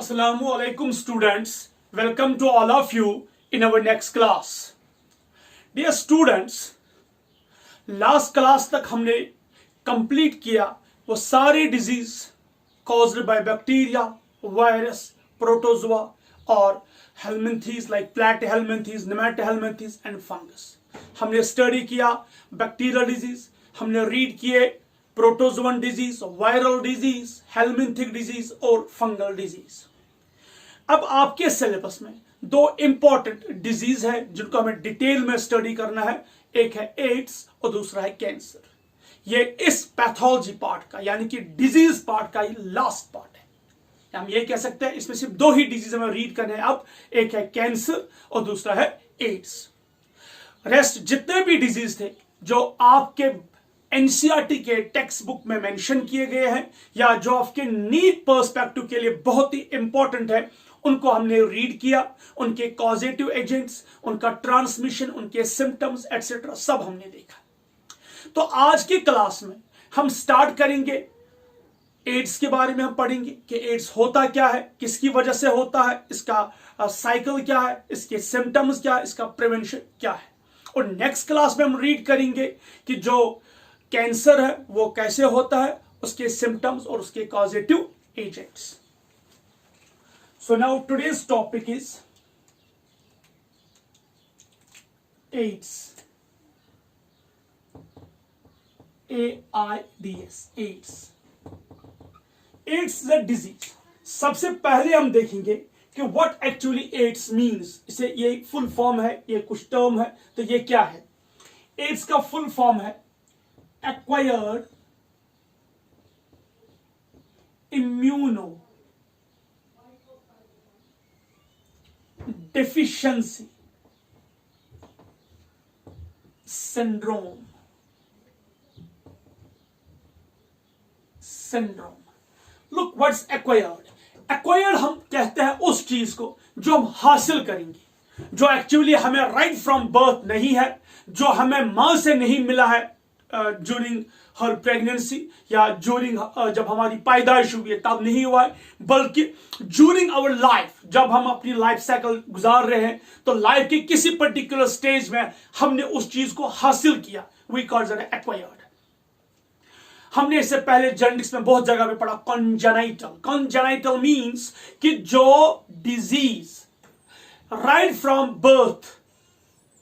Assalamu alaikum students. Welcome to all of you in our next class. Dear students, last class तक हमने complete किया वो सारे disease caused by bacteria, virus, protozoa और helminthes like platyhelminthes, nematohelminthes and fungus. हमने study किया bacterial disease, हमने read किए protozoan disease, viral disease, helminthic disease और फंगल डिजीज। अब आपके सिलेबस में दो इंपॉर्टेंट डिजीज है जिनको हमें डिटेल में स्टडी करना है। एक है एड्स और दूसरा है कैंसर। ये इस पैथोलॉजी पार्ट का यानी कि डिजीज पार्ट का ही लास्ट पार्ट है। हम ये कह सकते हैं इसमें सिर्फ दो ही डिजीज हमें रीड करने हैं। अब एक है कैंसर और दूसरा है एड्स। रेस्ट जितने भी डिजीज थे जो आपके एनसीईआरटी के टेक्स्ट बुक में मेंशन किए गए हैं या जो आपके नीट पर्सपेक्टिव के लिए बहुत ही इंपॉर्टेंट है, उनको हमने रीड किया। उनके कॉजेटिव एजेंट्स, उनका ट्रांसमिशन, उनके सिम्टम्स एटसेट्रा सब हमने देखा। तो आज की क्लास में हम स्टार्ट करेंगे एड्स के बारे में। हम पढ़ेंगे कि एड्स होता क्या है, किसकी वजह से होता है, इसका साइकिल क्या है, इसके सिम्टम्स क्या है, इसका प्रिवेंशन क्या है। और नेक्स्ट क्लास में हम रीड करेंगे कि जो कैंसर है वो कैसे होता है, उसके सिम्टम्स और उसके causative agents. So now today's topic is AIDS. AIDS, AIDS. AIDS is a disease. सबसे पहले हम देखेंगे कि व्हाट एक्चुअली एड्स मीन्स। इसे ये फुल फॉर्म है, ये कुछ टर्म है, तो ये क्या है। एड्स का फुल फॉर्म है acquired immunodeficiency syndrome। Look what's acquired। acquired हम कहते हैं उस चीज को जो हम हासिल करेंगे, जो एक्चुअली हमें राइट फ्रॉम बर्थ नहीं है, जो हमें मां से नहीं मिला है ड्यूरिंग हर प्रेगनेंसी या ड्यूरिंग जब हमारी पैदाइश हुई है तब नहीं हुआ है, बल्कि ड्यूरिंग आवर लाइफ, जब हम अपनी लाइफ साइकिल गुजार रहे हैं तो लाइफ के किसी पर्टिकुलर स्टेज में हमने उस चीज को हासिल किया। We call it acquired. हमने इससे पहले जेनेटिक्स में बहुत जगह पे पढ़ा कॉन्जेनाइटल। कॉन्जेनाइटल मीन्स कि जो disease right from birth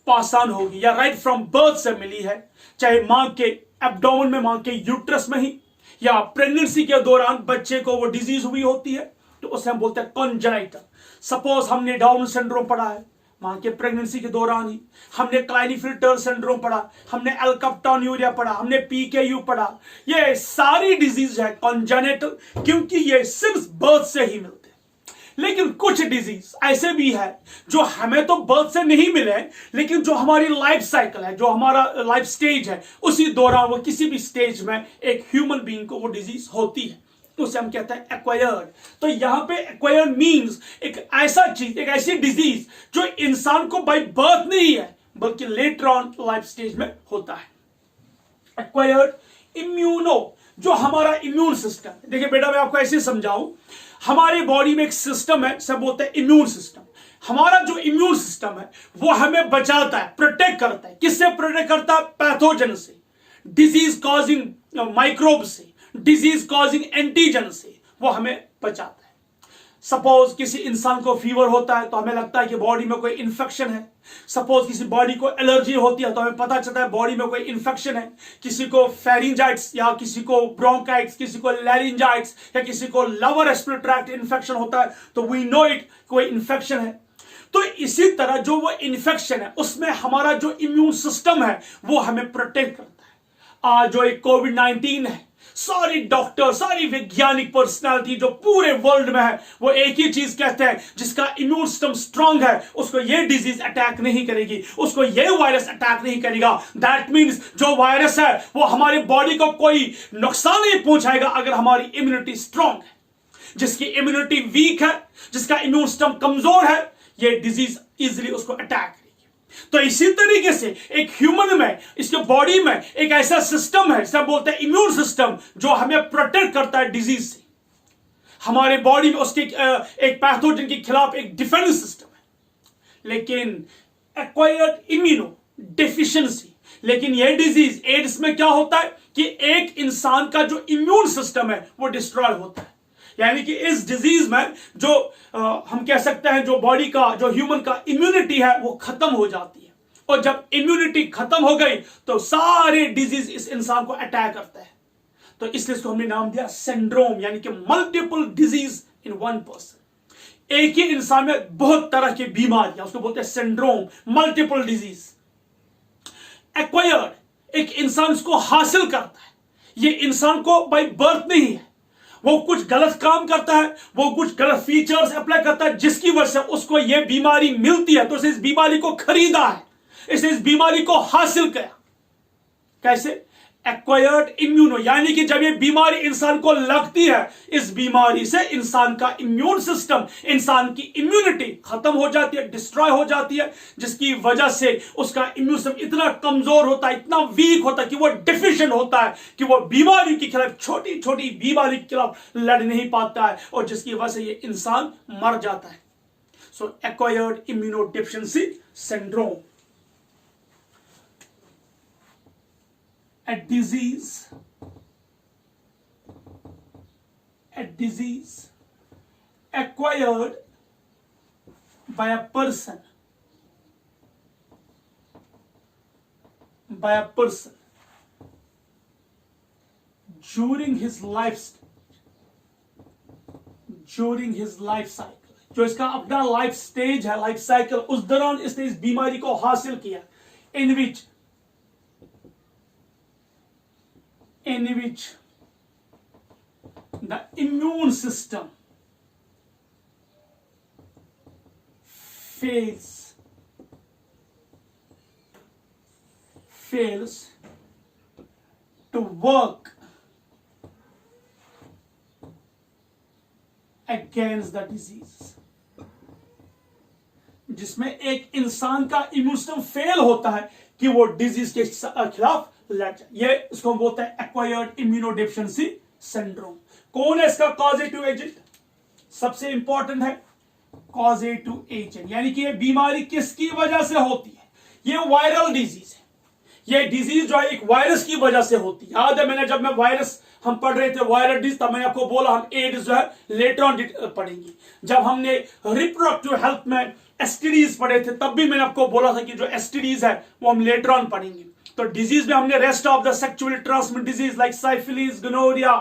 pass on होगी या राइट फ्रॉम बर्थ से मिली है, चाहे मां के एब्डोमेन में, मां के यूट्रस में ही, या प्रेगनेंसी के दौरान बच्चे को वो डिजीज हुई होती है, तो उसे हम बोलते हैं कॉन्जेनाइटल। सपोज हमने डाउन सिंड्रोम पढ़ा है मां के प्रेगनेंसी के दौरान ही, हमने क्लाइनेफेल्टर सिंड्रोम पढ़ा, हमने एल्काप्टोन्यूरिया पढ़ा, हमने पीकेयू पढ़ा। ये सारी डिजीज है कॉन्जेनिटल, क्योंकि ये सिर्फ बर्थ से ही मिलते हैं। लेकिन कुछ डिजीज ऐसे भी है जो हमें तो बर्थ से नहीं मिले, लेकिन जो हमारी लाइफ साइकिल है, जो हमारा लाइफ स्टेज है, उसी दौरान वो किसी भी स्टेज में एक ह्यूमन बीइंग को वो डिजीज होती है, तो उसे हम कहते हैं एक्वायर्ड। तो यहां पे एक्वायर्ड मींस एक ऐसा चीज, एक ऐसी डिजीज जो इंसान को बाय बर्थ नहीं है बल्कि लेटर ऑन लाइफ स्टेज में होता है। एक्वायर्ड इम्यूनो, जो हमारा इम्यून सिस्टम। देखिए बेटा, मैं आपको ऐसे समझाऊं, हमारी बॉडी में एक सिस्टम है, सब बोलते हैं इम्यून सिस्टम। हमारा जो इम्यून सिस्टम है वो हमें बचाता है, प्रोटेक्ट करता है। किससे प्रोटेक्ट करता है? पैथोजन से, डिजीज कॉजिंग माइक्रोब से, डिजीज कॉजिंग एंटीजन से वो हमें बचाता है। सपोज किसी इंसान को फीवर होता है तो हमें लगता है कि बॉडी में कोई इंफेक्शन है। सपोज किसी बॉडी को एलर्जी होती है तो हमें पता चलता है बॉडी में कोई इंफेक्शन है। किसी को फेरिंजाइटिस या किसी को ब्रोंकाइटिस, किसी को लैरिंजाइटिस या किसी को लोअर रेस्पिरेटरी ट्रैक्ट इंफेक्शन होता है तो वी नो इट, कोई इंफेक्शन है। तो इसी तरह जो वो इंफेक्शन है उसमें हमारा जो इम्यून सिस्टम है वो हमें प्रोटेक्ट करता है। आज जो एक कोविड-19 है, सारी डॉक्टर, सारी वैज्ञानिक पर्सनालिटी जो पूरे वर्ल्ड में है वो एक ही चीज कहते हैं, जिसका इम्यून सिस्टम स्ट्रांग है उसको ये डिजीज अटैक नहीं करेगी, उसको ये वायरस अटैक नहीं करेगा। दैट मीन्स जो वायरस है वो हमारी बॉडी को कोई नुकसान नहीं पहुंचाएगा अगर हमारी इम्यूनिटी स्ट्रांग है। जिसकी इम्यूनिटी वीक है, जिसका इम्यून सिस्टम कमजोर है, ये डिजीज इजिली उसको अटैक। तो इसी तरीके से एक ह्यूमन में, इसके बॉडी में एक ऐसा सिस्टम है, सब बोलते हैं इम्यून सिस्टम, जो हमें प्रोटेक्ट करता है डिजीज से। हमारे बॉडी में उसके एक पैथोजन के खिलाफ एक डिफेंस सिस्टम है। लेकिन एक्वायर्ड इम्यूनो डेफिशिएंसी, लेकिन यह डिजीज एड्स में क्या होता है कि एक इंसान का जो इम्यून सिस्टम है वो डिस्ट्रॉय होता है। यानी कि इस डिजीज में जो हम कह सकते हैं जो बॉडी का जो ह्यूमन का इम्यूनिटी है वो खत्म हो जाती है, और जब इम्यूनिटी खत्म हो गई तो सारे डिजीज इस इंसान को अटैक करता है। तो इसलिए इसको हमने नाम दिया सिंड्रोम, यानी कि multiple disease in one person. एक ही इंसान में बहुत तरह की बीमारियां, उसको बोलते हैं सिंड्रोम, मल्टीपल डिजीज। एक्वायर्ड, एक इंसान इसको हासिल करता है। ये इंसान को बाय बर्थ नहीं है, वो कुछ गलत काम करता है, वो कुछ गलत फीचर्स अप्लाई करता है जिसकी वजह से उसको ये बीमारी मिलती है। तो इसने इस बीमारी को खरीदा है, इसने इस बीमारी को हासिल किया। कैसे? एक्वायर्ड इम्यूनो, यानी कि जब ये बीमारी इंसान को लगती है, इस बीमारी से इंसान का इम्यून सिस्टम, इंसान की इम्यूनिटी खत्म हो जाती है, डिस्ट्रॉय हो जाती है, जिसकी वजह से उसका इम्यून सिस्टम इतना कमजोर होता है, इतना वीक होता है कि वो डिफिशिएंट होता है, कि वो बीमारी के खिलाफ, छोटी छोटी बीमारी के खिलाफ लड़ नहीं पाता है, और जिसकी वजह से ये इंसान मर जाता है। So acquired immuno deficiency syndrome, a disease acquired by a person during his life cycle। जो इसका अपना लाइफ स्टेज है, लाइफ साइकिल, उस दौरान इसने इस बीमारी को हासिल किया। in which the immune system fails to work against the disease। जिसमें एक इंसान का इम्यून सिस्टम फेल होता है कि वो डिजीज के खिलाफ लड़ जाए। ये इसको हम बोलते हैं एक्वायर्ड इम्यूनोडेफिशिएंसी सिंड्रोम। कौन है इसका कॉजेटिव एजेंट? सबसे इंपॉर्टेंट है कॉजेटिव एजेंट, यानी कि ये बीमारी किसकी वजह से होती है? ये वायरल डिजीज है। ये डिजीज जो है एक वायरस की वजह से होती है। याद है जब मैं वायरस हम पढ़ रहे थे वायरल डिजीज, तब मैंने आपको बोला हम एड्स जो है लेटर ऑन पढ़ेंगे। जब हमने रिप्रोडक्टिव हेल्थ में एसटीडीज पढ़े थे तब भी मैंने आपको बोला था कि जो एसटीडीज है वो हम लेटर ऑन पढ़ेंगे। तो डिजीज में हमने rest of the sexually transmitted disease like syphilis, gonorrhoea,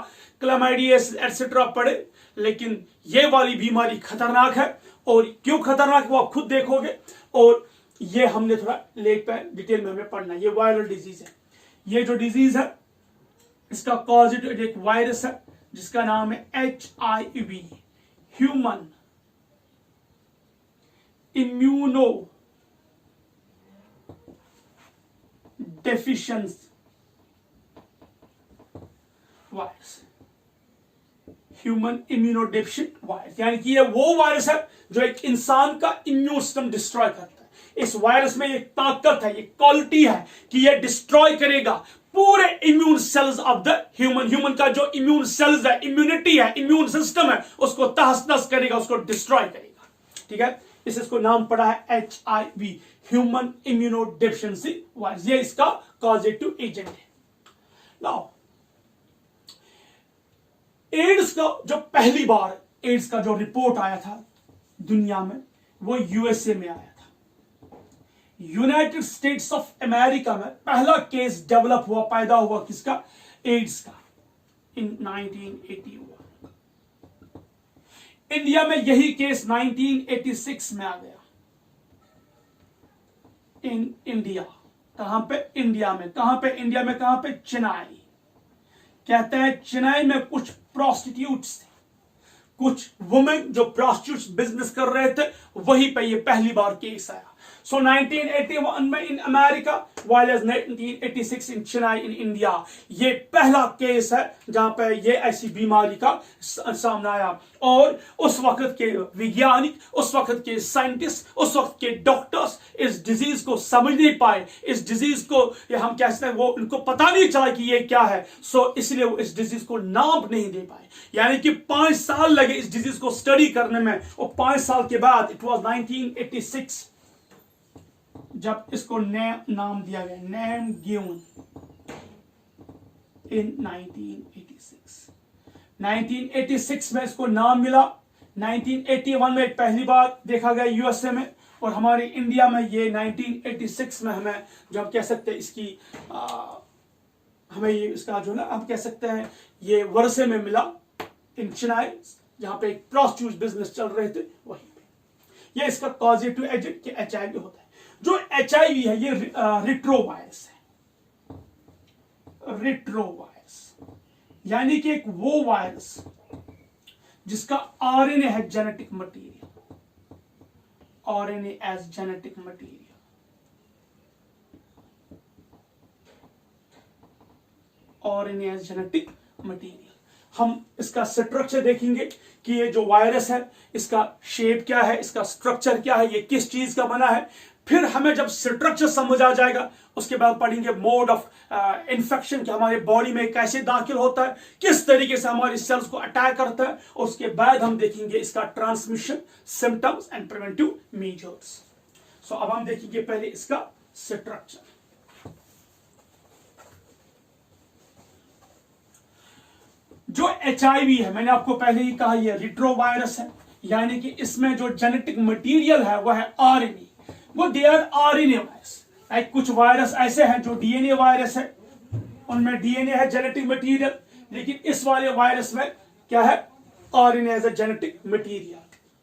chlamydias etcetera पढ़े। लेकिन ये वाली बीमारी खतरनाक है, और क्यों खतरनाक है वो आप खुद देखोगे, और ये हमने थोड़ा लेट पे डिटेल में हमें पढ़ना है। ये वायरल डिजीज है। ये जो डिजीज है इसका कॉजेटिव एक वायरस है जिसका नाम है HIV, human immuno deficiency virus, human immunodeficient virus. यानी कि ये वो वायरस है जो एक इंसान का इम्यून सिस्टम डिस्ट्रॉय करता है। इस वायरस में एक ताकत है, ये क्वालिटी है कि ये डिस्ट्रॉय करेगा पूरे immune cells of the human का जो इम्यून सेल्स है, इम्यूनिटी है, इम्यून सिस्टम है, उसको तहस नहस करेगा, उसको डिस्ट्रॉय करेगा। ठीक है, इसको नाम पड़ा है HIV, ह्यूमन इम्यूनोडेफिशिएंसी वायरस। ये इसका कॉजेटिव एजेंट है। नाउ एड्स का जो पहली बार एड्स का जो रिपोर्ट आया था दुनिया में वो USA में आया था। यूनाइटेड स्टेट्स ऑफ अमेरिका में पहला केस डेवलप हुआ, पैदा हुआ किसका? एड्स का, इन 1981। इंडिया में यही केस 1986 में आ गया। इन इंडिया, कहां पे? इंडिया में। कहां पे? इंडिया में कहां पे? चेन्नई। कहते हैं चेन्नई में कुछ प्रोस्टिट्यूट्स थे, कुछ वुमेन जो प्रोस्टिट्यूट्स बिजनेस कर रहे थे, वहीं पे ये पहली बार केस आया। So 1981 में in America, while as 1986 in Chennai in India. ये पहला केस है जहां पर ये ऐसी बीमारी का सामना आया। और उस वक्त के वैज्ञानिक, उस वक्त के साइंटिस्ट, उस वक्त के डॉक्टर्स इस डिजीज को समझ नहीं पाए। इस डिजीज को हम कह सकते हैं वो उनको पता नहीं चला कि ये क्या है। सो इसलिए वो इस डिजीज को नाम नहीं दे पाए। यानी कि 5 साल लगे इस डिजीज को स्टडी करने में। और 5 साल के बाद इट वॉज 1986 जब इसको नाम दिया गया, नेम गिवन इन 1986। 1986 में इसको नाम मिला। 1981 में पहली बार देखा गया यूएसए में, और हमारे इंडिया में ये 1986 में हमें जो हम कह सकते हैं इसकी हमें ये इसका जो ना हम कह सकते हैं ये वर्षे में मिला इन चेन्नई, जहां पे एक प्रोस्टिट्यूट बिजनेस चल रहे थे वहीं पे। ये इसका कॉजेटिव एजेंट के HIV होता है। जो HIV है ये रिट्रोवायरस है। रिट्रोवायरस यानी कि एक वो वायरस जिसका RNA है genetic material, RNA as genetic material. RNA as genetic material. हम इसका स्ट्रक्चर देखेंगे कि ये जो वायरस है इसका शेप क्या है, इसका स्ट्रक्चर क्या है, ये किस चीज का बना है। फिर हमें जब स्ट्रक्चर समझ आ जाएगा उसके बाद पढ़ेंगे मोड ऑफ इन्फेक्शन, कि हमारे बॉडी में कैसे दाखिल होता है, किस तरीके से हमारी सेल्स को अटैक करता है। और उसके बाद हम देखेंगे इसका transmission, symptoms and preventive measures. So अब हम देखेंगे पहले इसका स्ट्रक्चर। जो HIV है, मैंने आपको पहले ही कहा यह रिट्रोवायरस है, यानी कि इसमें जो जेनेटिक मटेरियल है वह है RNA। वो दे आर RNA वायरस। कुछ वायरस ऐसे हैं जो DNA वायरस है, उनमें DNA है जेनेटिक मटेरियल, लेकिन इस वाले वायरस में क्या है, RNA as a genetic material.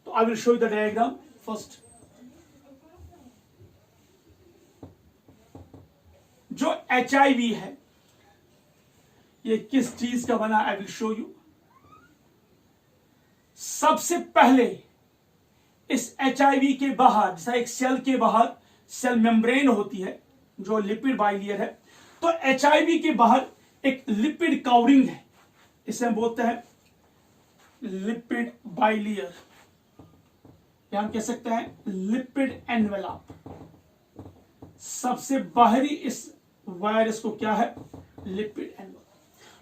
तो I will show you the diagram first. जो HIV है ये किस चीज का बना, आई विल शो यू। सबसे पहले इस HIV के बाहर, जैसा एक सेल के बाहर सेल मेम्ब्रेन होती है जो लिपिड बाइलियर है, तो HIV के बाहर एक लिपिड कवरिंग है, इसे हम बोलते हैं लिपिड बाइलियर, या हम कह सकते हैं लिपिड एनवेलप। सबसे बाहरी इस वायरस को क्या है, लिपिड एनवेलप।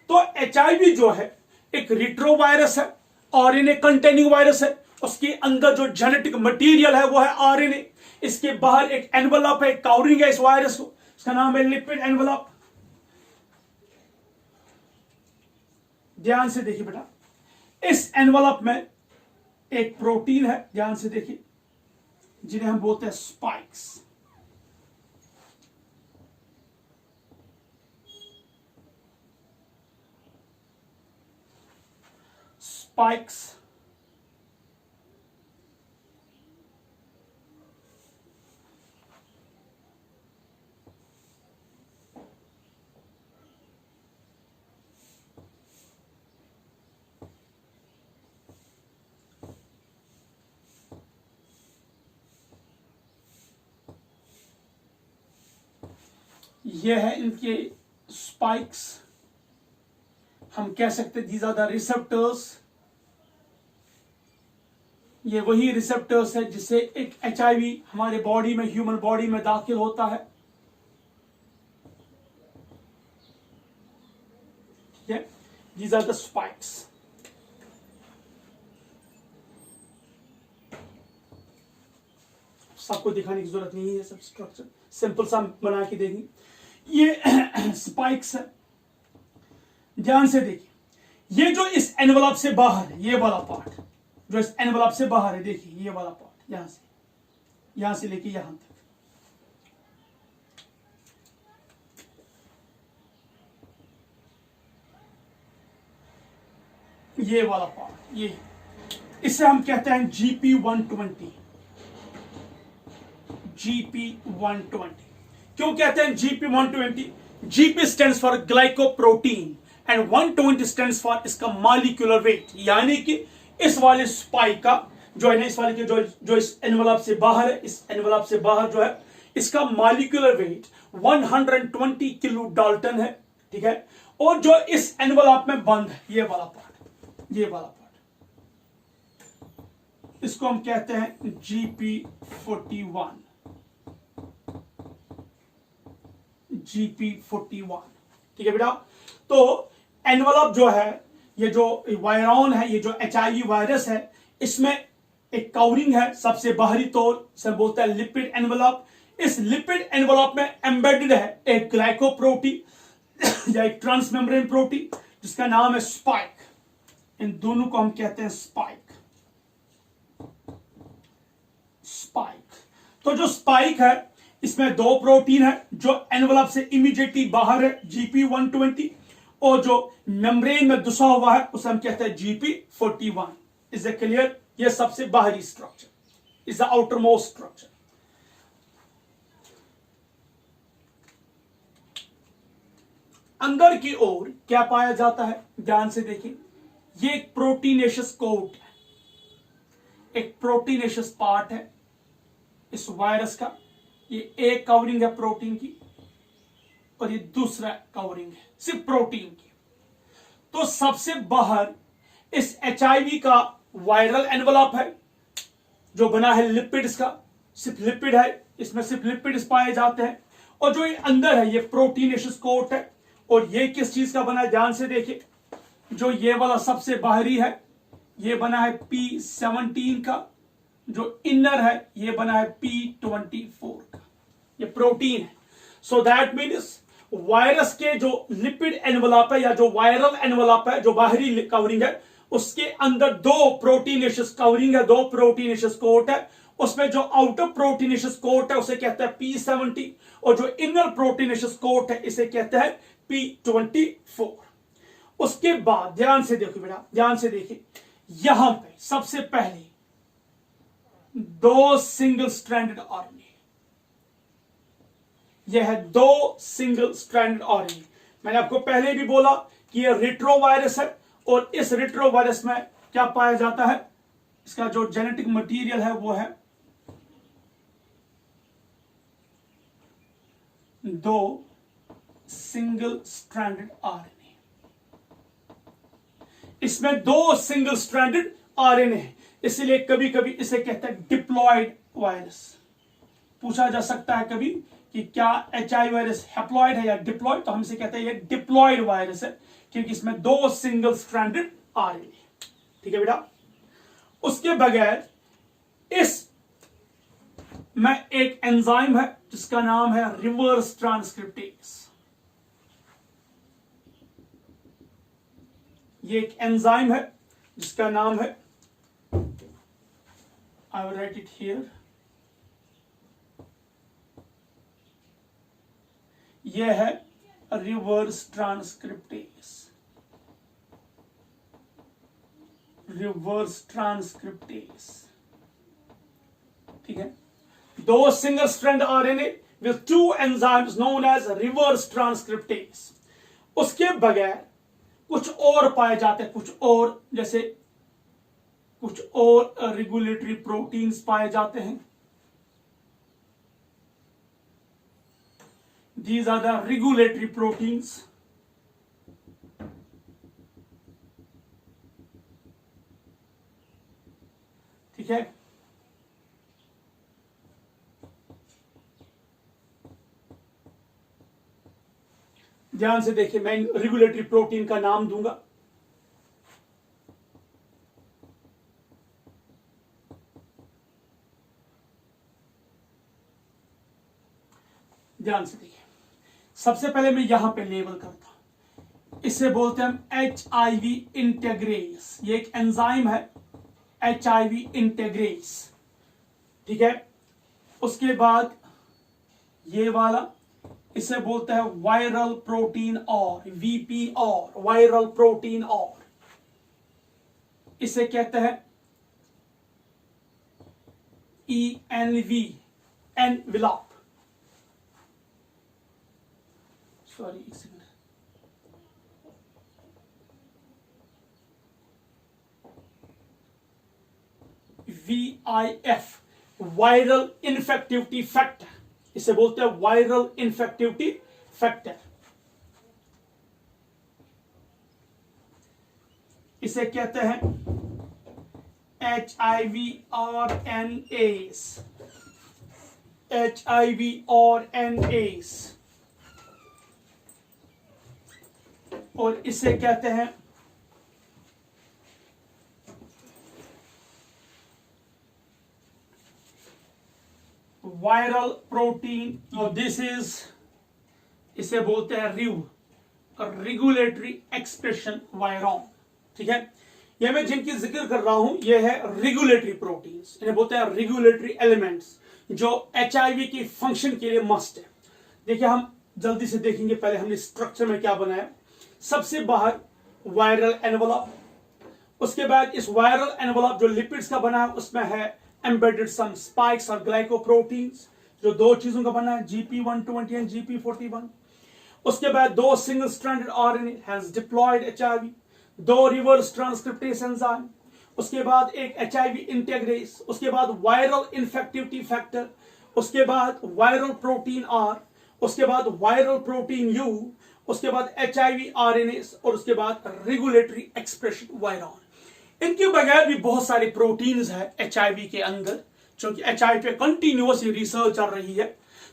तो HIV जो है एक रिट्रोवायरस है, RNA कंटेनिंग वायरस है। उसके अंदर जो जेनेटिक मटेरियल है वो है RNA। इसके बाहर एक एनवेलप है, कवरिंग है इस वायरस को, इसका नाम है लिपिड एनवेलप। ध्यान से देखिए बेटा, इस एनवेलप में एक प्रोटीन है, ध्यान से देखिए, जिन्हें हम बोलते हैं स्पाइक्स। स्पाइक्स ये है इनके स्पाइक्स। हम कह सकते दीज आर द रिसेप्टर्स। ये वही रिसेप्टर्स है जिससे एक HIV हमारे बॉडी में, ह्यूमन बॉडी में दाखिल होता है। ठीक है, दीज आर द स्पाइक्स। सबको दिखाने की जरूरत नहीं है, सब स्ट्रक्चर सिंपल सा बना के देंगे। ये स्पाइक्स है, ध्यान से देखिए। ये जो इस एनवलप से बाहर है, ये वाला पार्ट जो इस एनवलप से बाहर है, देखिए ये वाला पार्ट, यहां से लेके यहां तक, ये वाला पार्ट, ये इसे हम कहते हैं GP120। GP120 क्यों कहते हैं GP120? GP stands for glycoprotein and 120 stands for इसका मॉलिक्यूलर वेट, यानी कि इस वाले स्पाइक का जो है ना इस वाले के जो इस एनवलप से बाहर है, इस एनवलप से बाहर जो है इसका मॉलिक्यूलर वेट 120 किलो डाल्टन है, ठीक है। और जो इस एनवलप में बंद है ये वाला पार्ट, ये वाला पार्ट, इसको हम कहते हैं GP41, GP41, ठीक है बेटा। तो एनवलप जो है, ये जो वायरॉन है, ये जो HIV वायरस है, इसमें एक कवरिंग है सबसे बाहरी तौर से बोलता है लिपिड एनवलप। इस लिपिड एनवलप में एम्बेडेड है एक ग्लाइकोप्रोटीन या एक ट्रांसमेम्ब्रेन प्रोटीन जिसका नाम है स्पाइक। इन दोनों को हम कहते हैं स्पाइक, स्पाइक। तो जो स्पाइक है इसमें दो प्रोटीन है जो एनवलप से इमीडिएटली बाहर है GP120, और जो मेम्ब्रेन में दुसा हुआ है उसे हम कहते हैं GP41। Is a clear? ये सबसे बाहरी structure, is the outer most structure. अंदर की ओर क्या पाया जाता है, ध्यान से देखिए। ये एक प्रोटीनेशियस कोट है, एक प्रोटीनेशियस पार्ट है इस वायरस का। ये एक कवरिंग है प्रोटीन की और ये दूसरा कवरिंग है सिर्फ प्रोटीन की। तो सबसे बाहर इस HIV का वायरल एनवलप है जो बना है लिपिड्स का, सिर्फ लिपिड है, इसमें सिर्फ लिपिड्स पाए जाते हैं। और जो ये अंदर है ये प्रोटीनेशियस कोट है, और ये किस चीज का बना है, ध्यान से देखिए। जो ये वाला सबसे बाहरी है ये बना है P17 का, जो इनर है ये बना है P24 का, ये प्रोटीन है। सो दैट मीन्स वायरस के जो लिपिड एनवलप है या जो वायरल एनवलप है, जो बाहरी कवरिंग है, उसके अंदर दो प्रोटीनेशियस कवरिंग है, दो प्रोटीनेशियस कोट है। उसमें जो आउटर प्रोटीनेशियस कोट है उसे कहते हैं P70, और जो इनर प्रोटीनेशियस कोट है इसे कहते हैं P24। उसके बाद ध्यान से देखिए बेटा, ध्यान से देखिए, यहां पे सबसे पहले दो सिंगल स्ट्रैंडेड RNA, यह है दो सिंगल स्ट्रैंडेड RNA। मैंने आपको पहले भी बोला कि यह रिट्रोवायरस है, और इस रिट्रोवायरस में क्या पाया जाता है, इसका जो जेनेटिक मटेरियल है वो है दो सिंगल स्ट्रैंडेड RNA। इसमें दो सिंगल स्ट्रैंडेड RNA है, इसलिए कभी कभी इसे कहते हैं डिप्लॉयड वायरस। पूछा जा सकता है कभी कि क्या HIV वायरस हैप्लॉयड है या डिप्लॉयड, तो हम इसे कहते हैं ये डिप्लॉयड वायरस है क्योंकि इसमें दो सिंगल स्ट्रैंडेड RNA, ठीक है बेटा। उसके बगैर इस में एक एंजाइम है जिसका नाम है रिवर्स ट्रांसक्रिप्टेज। ये एक एंजाइम है जिसका नाम है, I will write it here, यह है रिवर्स ट्रांसक्रिप्टेज, रिवर्स ट्रांसक्रिप्टेज, ठीक है। दो single strand RNA with two enzymes known as reverse transcriptase। उसके बगैर कुछ और पाए जाते हैं, कुछ और, जैसे कुछ और रेगुलेटरी प्रोटीन्स पाए जाते हैं। These are the regulatory proteins, ठीक है। ध्यान से देखिए, मैं रेगुलेटरी प्रोटीन का नाम दूंगा। ध्यान से देखिए, सबसे पहले मैं यहां पे लेबल करता हूं, इसे बोलते हैं हम HIV इंटेग्रेस। ये एक एंजाइम है HIV इंटेग्रेस, ठीक है। उसके बाद ये वाला, इसे बोलते हैं वायरल प्रोटीन और VPR, वायरल प्रोटीन और, इसे कहते हैं ENV, एनविलॉप, सॉरी एक second, VIF, viral infectivity factor, इसे बोलते हैं वायरल इन्फेक्टिविटी फैक्टर। इसे कहते हैं HIV और NAs, HIV और NAs, और इसे कहते हैं वायरल प्रोटीन, और दिस इज, इसे बोलते हैं रेगुलेटरी एक्सप्रेशन वायरॉन। ठीक है, ये मैं जिनकी जिक्र कर रहा हूं ये है रेगुलेटरी प्रोटीन्स, इन्हें बोलते हैं रेगुलेटरी एलिमेंट्स, जो HIV की फंक्शन के लिए मस्ट है। देखिए हम जल्दी से देखेंगे, पहले हमने स्ट्रक्चर में क्या बनाया। सबसे बाहर वायरल एनवलप, उसके बाद इस वायरल एनवलप जो लिपिड्स का बना है उसमें है एम्बेडेड सम स्पाइक्स और ग्लाइकोप्रोटीन्स, जो दो चीजों का बना है, GP120 एंड GP41। उसके बाद दो single stranded RNA has diploid HIV, दो रिवर्स ट्रांसक्रिप्टेज एंजाइम, उसके बाद एक HIV इंटीग्रेस, उसके बाद वायरल इन्फेक्टिविटी फैक्टर, उसके बाद वायरल प्रोटीन R, उसके बाद वायरल प्रोटीन U, उसके बाद HIV RNA, और उसके बाद रेगुलेटरी एक्सप्रेशन वायरॉन। इनके बगैर भी बहुत सारे प्रोटीन्स है HIV के अंदर, क्योंकि HIV पे कंटिन्यूअसली रिसर्च चल रही है।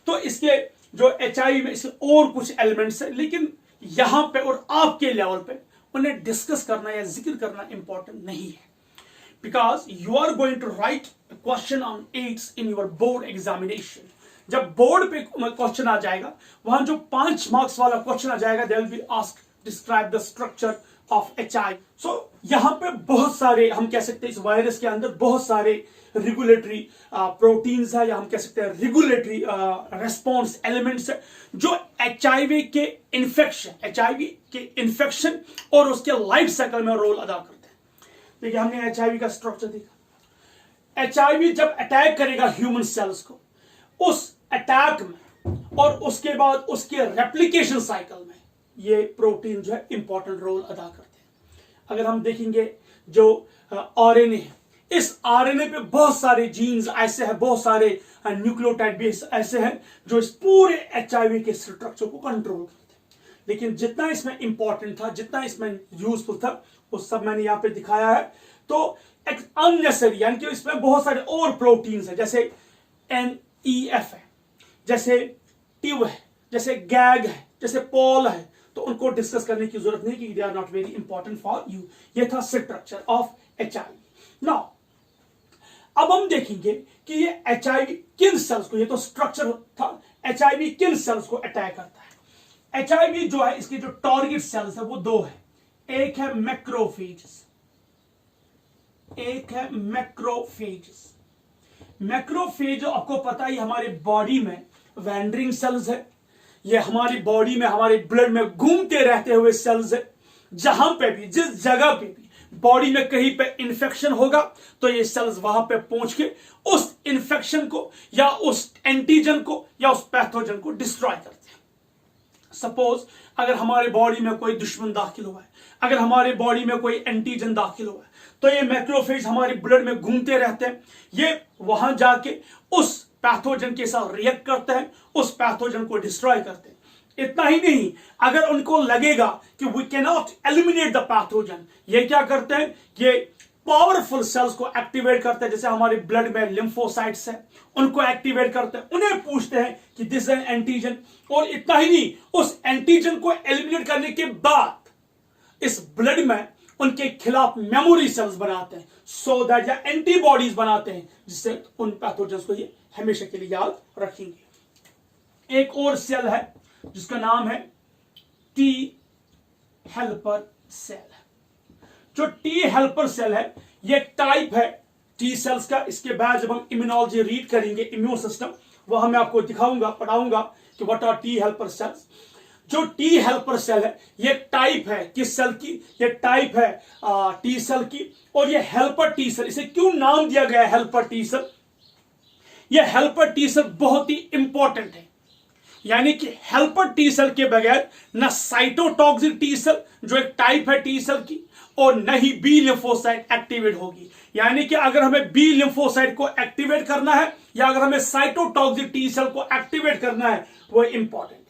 तो इसके जो HIV में इसके और कुछ एलिमेंट्स है, लेकिन यहां पे और आपके लेवल पे उन्हें डिस्कस करना या जिक्र करना इंपॉर्टेंट नहीं है, because you are going to write question on AIDS in your board examination. जब बोर्ड पे क्वेश्चन आ जाएगा, वहां जो 5 मार्क्स वाला क्वेश्चन आ जाएगा, they will be asked describe the structure of HIV। So यहां पे बहुत सारे, हम कह सकते हैं इस वायरस के अंदर बहुत सारे रेगुलेटरी प्रोटीन्स है, या हम कह सकते हैं रेगुलेटरी रेस्पॉन्स एलिमेंट्स है, जो HIV के इन्फेक्शन और उसके लाइफ साइकिल में रोल अदा करते हैं। देखिए हमने HIV का स्ट्रक्चर देखा। HIV जब अटैक करेगा ह्यूमन सेल्स को, उस अटैक में और उसके बाद उसके रेप्लिकेशन साइकिल में ये प्रोटीन जो है इंपॉर्टेंट रोल अदा करते हैं। अगर हम देखेंगे जो RNA है, इस RNA पे बहुत सारे जीन्स ऐसे हैं, बहुत सारे न्यूक्लियोटाइड भी ऐसे हैं जो इस पूरे HIV के स्ट्रक्चर को कंट्रोल करते हैं। लेकिन जितना इसमें इंपॉर्टेंट था, जितना इसमें यूजफुल था, वो सब मैंने यहाँ पे दिखाया है। तो एक अननेसेसरी, यानी कि इसमें बहुत सारे और प्रोटीन्स है, जैसे NEF है, जैसे TIV है, जैसे गैग है, जैसे पॉल है, तो उनको डिस्कस करने की जरूरत नहीं कि they are not very important for you. ये था स्ट्रक्चर ऑफ HIV। नाउ अब हम देखेंगे कि ये HIV किन सेल्स को, ये तो स्ट्रक्चर था, HIV किन सेल्स को अटैक करता है। HIV जो है, इसके जो टारगेट सेल्स है वो दो है, एक है मैक्रोफेजेस, एक है मैक्रोफेजेस। मैक्रोफेज आपको पता ही हमारे बॉडी में वैंडरिंग सेल्स है, ये हमारी बॉडी में, हमारे ब्लड में घूमते रहते हुए सेल्स है। जहां पे भी, जिस जगह पे भी बॉडी में कहीं पे इंफेक्शन होगा, तो ये सेल्स वहां पे पहुंच के उस इंफेक्शन को या उस एंटीजन को या उस पैथोजन को डिस्ट्रॉय करते हैं। सपोज अगर हमारे बॉडी में कोई दुश्मन दाखिल हुआ है, अगर हमारे बॉडी में कोई एंटीजन दाखिल हुआ है, तो ये मैक्रोफेज हमारे ब्लड में घूमते रहते हैं, ये वहां जाके उस पैथोजन के साथ रिएक्ट करते हैं, उस पैथोजन को डिस्ट्रॉय करते हैं। इतना ही नहीं, अगर उनको लगेगा कि we can not eliminate the pathogen, ये क्या करते हैं, ये पावरफुल सेल्स को एक्टिवेट करते हैं, जैसे हमारे ब्लड में लिम्फोसाइट्स है, उनको एक्टिवेट करते हैं, उन्हें पूछते हैं कि दिस एन एंटीजन। और इतना ही नहीं, उस एंटीजन को एलिमिनेट करने के बाद इस ब्लड में उनके खिलाफ मेमोरी सेल्स बनाते हैं, सो दैट या एंटीबॉडीज बनाते हैं, जिससे उन पैथोजन को ये हमेशा के लिए याद रखेंगे। एक और सेल है जिसका नाम है T हेल्पर सेल। जो T हेल्पर सेल है, ये टाइप है T सेल्स का। इसके बाद जब हम इम्यूनोलॉजी रीड करेंगे, इम्यून सिस्टम, वहां मैं आपको दिखाऊंगा, पढ़ाऊंगा कि what are T helper cells. जो T हेल्पर सेल है, ये टाइप है किस सेल की, ये टाइप है T सेल की, और ये हेल्पर T सेल। इसे क्यों नाम दिया गया हेल्पर T सेल? ये हेल्पर T सेल बहुत ही इंपॉर्टेंट है, यानी कि हेल्पर T सेल के बगैर न साइटोटॉक्सिक T सेल जो एक टाइप है T सेल की, और न ही बी लिम्फोसाइट एक्टिवेट होगी। यानी कि अगर हमें बी लिम्फोसाइट को एक्टिवेट करना है या अगर हमें साइटोटॉक्सिक टी सेल को एक्टिवेट करना है, वो इंपॉर्टेंट है।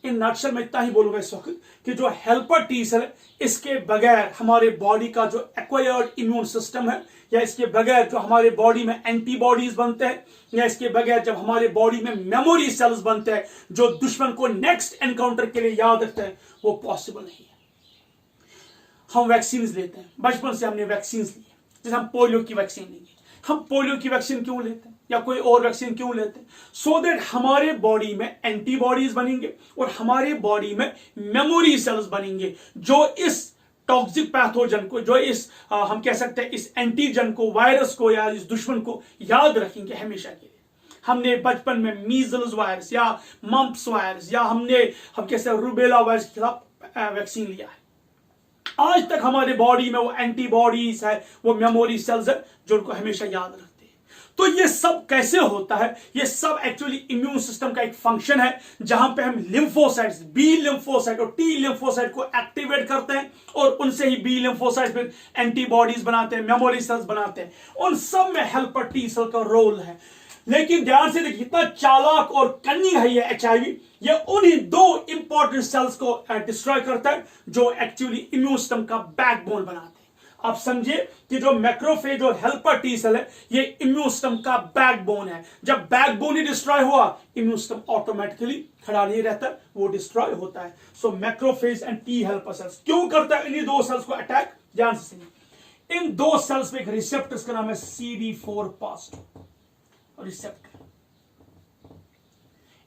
इन नटशल में इतना ही बोलूंगा इस वक्त कि जो हेल्पर टी सेल है, इसके बगैर हमारे बॉडी का जो एक्वायर्ड इम्यून सिस्टम है, या इसके बगैर जो हमारे बॉडी में एंटीबॉडीज बनते हैं, या इसके बगैर जब हमारे बॉडी में मेमोरी सेल्स बनते हैं जो दुश्मन को नेक्स्ट एनकाउंटर के लिए याद रखते हैं, वो पॉसिबल नहीं है। हम वैक्सीन लेते हैं, बचपन से हमने वैक्सीन ली है। जैसे हम पोलियो की वैक्सीन लेंगे, हम पोलियो की वैक्सीन क्यों लेते हैं या कोई और वैक्सीन क्यों लेते हैं? सो दैट हमारे बॉडी में एंटीबॉडीज बनेंगे और हमारे बॉडी में मेमोरी सेल्स बनेंगे जो इस टॉक्सिक पैथोजन को, जो इस हम कह सकते हैं इस एंटीजन को, वायरस को या इस दुश्मन को याद रखेंगे हमेशा के लिए। हमने बचपन में मीजल्स वायरस या मम्प्स वायरस या हम कैसे रूबेला वायरस के खिलाफ वैक्सीन लिया है। आज तक हमारे बॉडी में वो एंटीबॉडीज है, वो मेमोरी सेल्स है जो उनको हमेशा याद रखते हैं। तो ये सब कैसे होता है? ये सब एक्चुअली इम्यून सिस्टम का एक फंक्शन है जहां पे हम लिम्फोसाइट्स, बी लिम्फोसाइट और टी लिम्फोसाइट को एक्टिवेट करते हैं और उनसे ही बी लिम्फोसाइट फिर एंटीबॉडीज बनाते हैं, मेमोरी सेल्स बनाते हैं। उन सब में हेल्पर टी सेल का रोल है। लेकिन ध्यान से देखिए, इतना चालाक और कन्नी है ये एचआईवी। ये उन्हीं दो इंपॉर्टेंट सेल्स को डिस्ट्रॉय करता है जो एक्चुअली इम्यून सिस्टम का बैकबोन बनाते हैं। आप समझिए कि जो मैक्रोफेज और हेल्पर टी सेल है, ये इम्यून सिस्टम का बैकबोन है। जब बैकबोन ही डिस्ट्रॉय हुआ, इम्यून सिस्टम ऑटोमेटिकली खड़ा नहीं रहता, वो डिस्ट्रॉय होता है। So macrophage and T helper cells क्यों करता है इन्हीं दो सेल्स को अटैक? ध्यान से सुनिए। इन दो सेल्स में एक रिसेप्टर का नाम है CD4+ रिसेप्टर।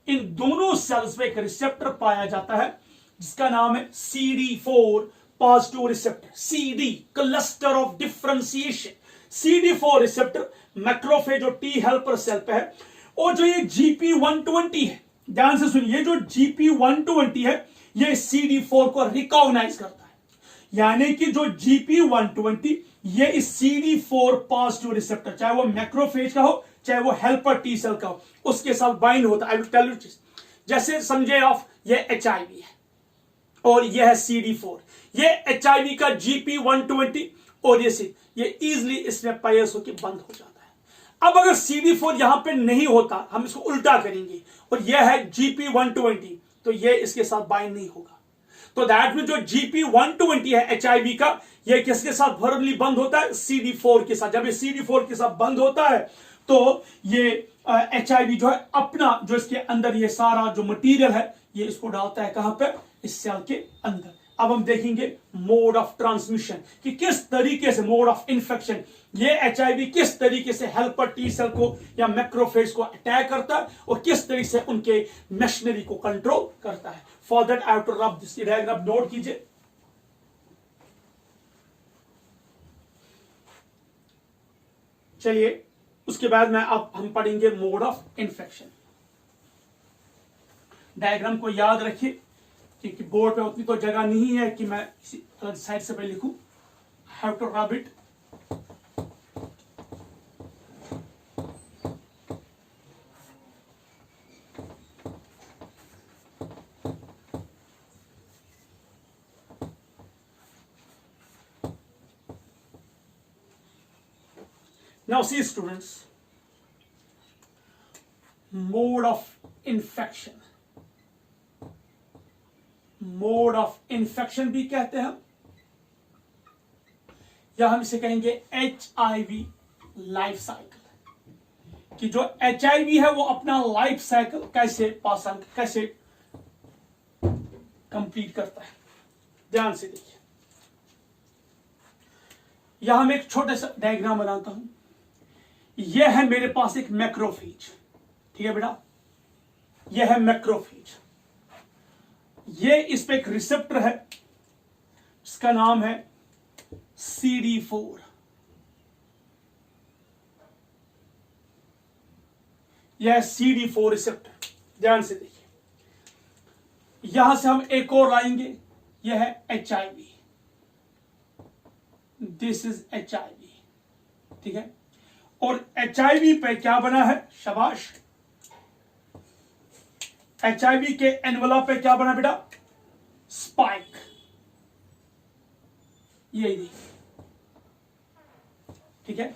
इन दोनों सेल्स में एक रिसेप्टर पाया जाता है जिसका नाम है CD4+ receptor. CD cluster of differentiation. CD4 receptor macrophage और टी हेल्पर सेल पे है। और जो ये GP120 है, ध्यान से सुनिए, जो GP120 है ये CD4 को रिकॉग्नाइज करता है। यानी कि जो GP120 ये इस CD4+ रिसेप्टर, चाहे वो मैक्रोफेज का हो चाहे वो हेल्पर टी सेल का हो, उसके साथ बाइंड होता है। I will tell you. जैसे समझे आप, ये एचआईवी है और ये है CD4। ये एचआईवी का GP120 और ये इजिली इसमें पायस होकर बंद हो जाता है। अब अगर CD4 यहां पे नहीं होता, हम इसको उल्टा करेंगे और यह है GP120, तो ये इसके साथ बाइंड नहीं होगा। तो दैट में जो GP120 है एचआईवी का, ये किसके साथ वर्बली बंद होता है? CD4 के साथ। जब ये CD4 के साथ बंद होता है तो ये एचआईवी जो है अपना, जो इसके अंदर ये सारा जो मटेरियल है, ये इसको डालता है कहां पे? इस सेल के अंदर। अब हम देखेंगे मोड ऑफ ट्रांसमिशन कि किस तरीके से, मोड ऑफ इन्फेक्शन, ये एचआईवी किस तरीके से हेल्पर टी सेल को या मैक्रोफेज को अटैक करता है और किस तरीके से उनके मशीनरी को कंट्रोल करता है। For that I have to rub this diagram, note कीजिए। चलिए, उसके बाद में अब हम पढ़ेंगे मोड ऑफ इन्फेक्शन। डायग्राम को याद रखिए क्योंकि बोर्ड पे उतनी तो जगह नहीं है कि मैं किसी अलग साइड से पे लिखूं। Have to rub it. Now see students, mode of infection, mode of infection भी कहते हैं या हम इसे कहेंगे एचआईवी लाइफ साइकिल। कि जो एचआईवी है वो अपना लाइफ साइकिल कैसे कंप्लीट करता है। ध्यान से देखिए, यहां मैं एक छोटा सा डायग्राम बनाता हूं। यह है मेरे पास एक मैक्रोफेज, ठीक है बेटा, यह है मैक्रोफेज। ये इस पे एक रिसेप्टर है जिसका नाम है CD4। यह CD4 रिसेप्टर। ध्यान से देखिए, यहां से हम एक और लाएंगे, यह है HIV। दिस इज HIV, ठीक है। और HIV पे क्या बना है? शाबाश। HIV के एनवलप पे क्या बना बेटा? स्पाइक। यही देखिए, ठीक है।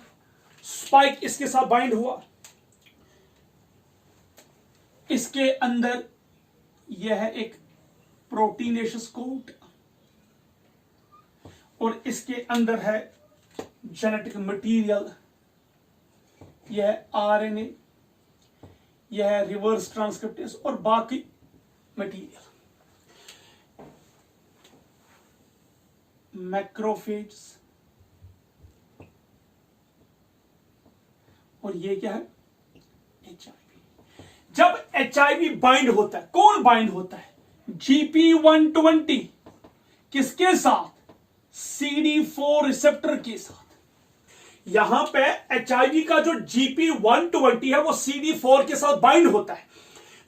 स्पाइक इसके साथ बाइंड हुआ, इसके अंदर यह है एक प्रोटीनेशियस कोट और इसके अंदर है जेनेटिक मटेरियल, यह आरएनए, यह रिवर्स ट्रांसक्रिप्टेज और बाकी मटेरियल। मैक्रोफेज और ये क्या है, एचआईवी। जब एचआईवी बाइंड होता है, कौन बाइंड होता है, GP120 किसके साथ, CD4 रिसेप्टर के साथ। यहां पे एचआईवी का जो GP120 है वो CD4 के साथ बाइंड होता है।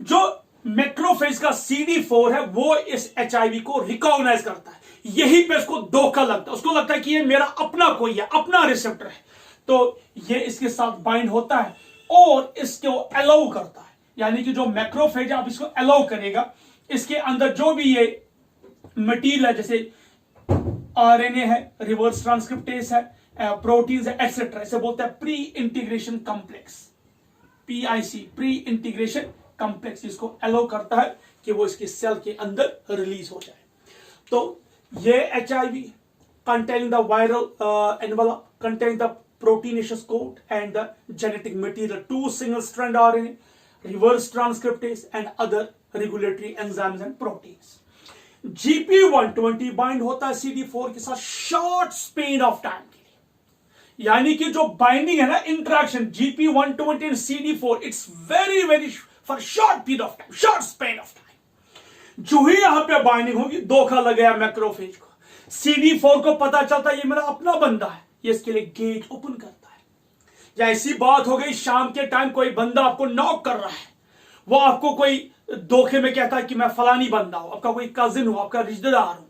जो मैक्रोफेज का CD4 है वो इस एचआईवी को रिकॉग्नाइज करता है। यही पे उसको धोखा लगता है, उसको लगता है कि ये मेरा अपना कोई है, अपना रिसेप्टर है, तो ये इसके साथ बाइंड होता है और इसको अलाउ करता है। यानी कि जो मैक्रोफेज आप इसको अलाउ करेगा, इसके अंदर जो भी ये मटीरियल है, जैसे आरएनए है, रिवर्स ट्रांसक्रिप्टेज है, प्रोटीन्स है, एक्सेट्रा, इसे बोलते हैं pre integration complex, PIC, pre integration complex. इसको अलाउ करता है कि वो इसके सेल के अंदर रिलीज हो जाए। तो ये HIV containing the viral envelope, containing the proteinaceous coat and the genetic material, 2 single strand RNA, reverse transcriptase and other regulatory enzymes and proteins. GP120 bind होता है CD4 के साथ शॉर्ट स्पेन ऑफ टाइम के लिए। यानी कि जो binding है ना, interaction GP120 and CD4, it's very very for short period of time, short span of time. जो ही यहां पे बाइंडिंग होगी, धोखा लग गया मैक्रोफेज को, CD4 को पता चलता है ये मेरा अपना बंदा है, ये इसके लिए गेट ओपन करता है। या ऐसी बात हो गई शाम के टाइम कोई बंदा आपको नॉक कर रहा है, वो आपको कोई धोखे में कहता है कि मैं फलानी बंदा हूं, आपका कोई कजिन हो, आपका रिश्तेदार हो,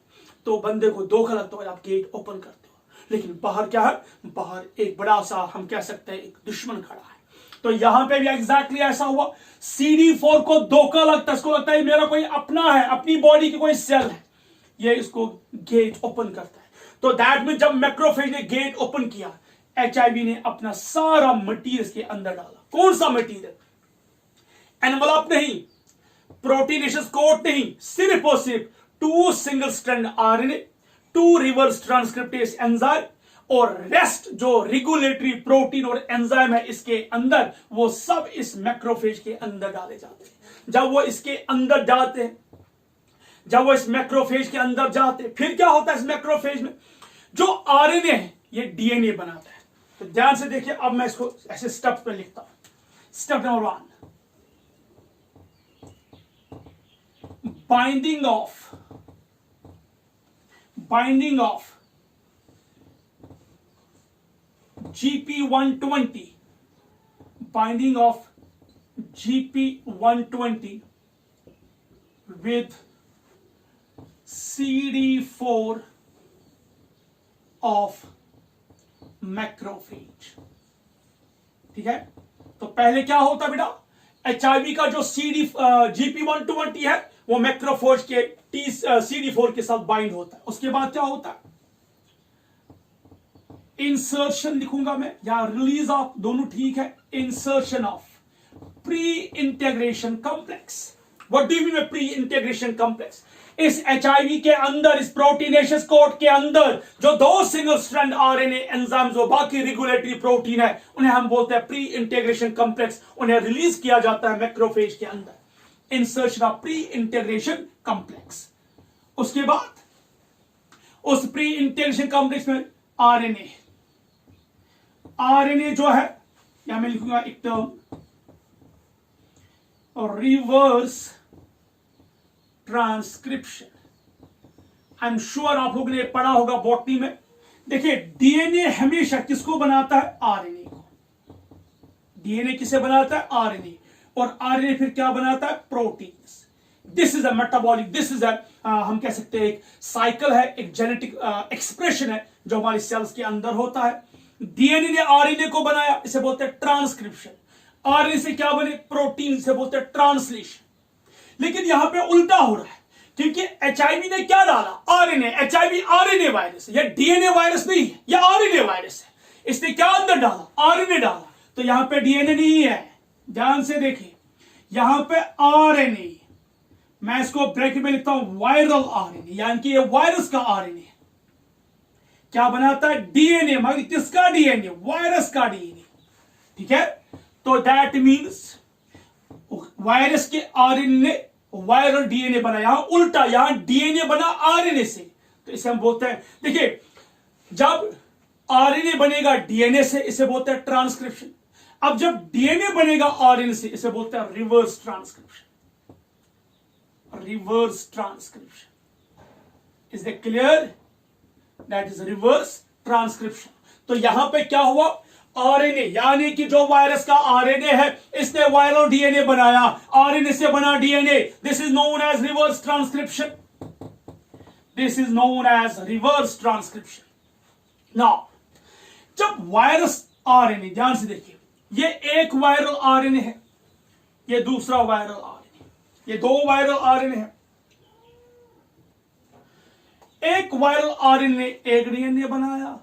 तो बंदे को धोखा लगता है, आप गेट ओपन करते हो। लेकिन बाहर क्या है, बाहर एक बड़ा सा, हम कह सकते हैं, एक दुश्मन खड़ा है। तो यहां पे भी एग्जैक्टली ऐसा हुआ, CD4 को धोखा लगता है, इसको लगता है मेरा कोई अपना है, अपनी बॉडी की कोई सेल है, ये इसको गेट ओपन करता है। तो दैट मीन जब मैक्रोफेज ने गेट ओपन किया, एचआईवी ने अपना सारा मटीरियल इसके अंदर डाला। कौन सा मटीरियल, एनवलप नहीं, प्रोटीनेशियस कोट नहीं, सिर्फ और सिर्फ 2 single strand RNA, 2 reverse transcriptase enzyme और रेस्ट जो रेगुलेटरी प्रोटीन और एंजाइम है इसके अंदर, वो सब इस मैक्रोफेज के अंदर डाले जाते हैं। जब वो इसके अंदर जाते हैं, जब वो इस मैक्रोफेज के अंदर जाते हैं, फिर क्या होता है इस मैक्रोफेज में, जो आरएनए है ये डीएनए बनाता है। तो ध्यान से देखिए, अब मैं इसको ऐसे स्टेप पे लिखता हूं। Step number 1, binding of GP120, binding of GP120 with CD4 of macrophage। ठीक है, तो पहले क्या होता है बेटा, एचआईवी का जो GP120 है वो मैक्रोफेज के CD4 के साथ बाइंड होता है। उसके बाद क्या होता है, इंसर्शन लिखूंगा मैं या रिलीज ऑफ, दोनों ठीक है। Insertion of pre integration complex. What do you mean by pre integration complex? इस एचआईवी के अंदर, इस प्रोटीनेशियस कोट के अंदर जो 2 सिंगल स्ट्रैंड आरएनए एंजाइम्स और बाकी रेगुलेटरी प्रोटीन है, उन्हें हम बोलते हैं प्री इंटीग्रेशन कॉम्प्लेक्स। उन्हें रिलीज किया जाता है मैक्रोफेज के अंदर। Insertion of pre integration complex. उसके बाद उस प्री इंटीग्रेशन कॉम्प्लेक्स में आरएनए जो है, यहां मैं लिखूंगा एक टर्म, और reverse transcription. I am sure आप लोगों ने पढ़ा होगा बॉटनी में। देखिए, डीएनए हमेशा किसको बनाता है, आरएनए को। डीएनए किसे बनाता है, आरएनए, और आरएनए फिर क्या बनाता है, proteins. This is a metabolic, this is a, हम कह सकते हैं एक साइकिल है, एक जेनेटिक एक्सप्रेशन है जो हमारी सेल्स के अंदर होता है। डीएनए ने आरएनए को बनाया, इसे बोलते हैं ट्रांसक्रिप्शन। आरएनए से क्या बने, प्रोटीन, से बोलते हैं ट्रांसलेशन। लेकिन यहां पे उल्टा हो रहा है क्योंकि एचआईवी ने क्या डाला, आरएनए। एचआईवी आरएनए वायरस है, यह डीएनए वायरस नहीं है, यह आरएनए वायरस है। इसने क्या अंदर डाला, आरएनए डाला। तो यहां पे डीएनए नहीं है, ध्यान से देखिए, यहां पे आरएनए, मैं इसको ब्रैकेट में लिखता हूं वायरल आरएनए, यानी कि ये वायरस का आरएनए क्या बनाता है, डीएनए। मगर किसका डीएनए, वायरस का डीएनए, ठीक है। तो दैट मीन्स वायरस के आरएनए ने वायरल डीएनए बना, यहां उल्टा, यहां डीएनए बना आरएनए से। तो इसे हम बोलते हैं, देखिए जब आरएनए बनेगा डीएनए से, इसे बोलते हैं ट्रांसक्रिप्शन। अब जब डीएनए बनेगा आरएनए से, इसे बोलते हैं reverse transcription. Reverse transcription, is it clear, that is reverse transcription. तो यहां पे क्या हुआ, आरएनए यानी कि जो वायरस का आरएनए है, इसने वायरल डीएनए बनाया, आरएनए से बना DNA. This is known as reverse transcription, this is known as reverse transcription. Now जब वायरस आरएनए, ध्यान से देखिए, ये एक वायरल आरएनए है, ये दूसरा वायरल आरएनए, ये दो वायरल आरएनए है। एक वायरल आरएनए ने एक डीएनए बनाया,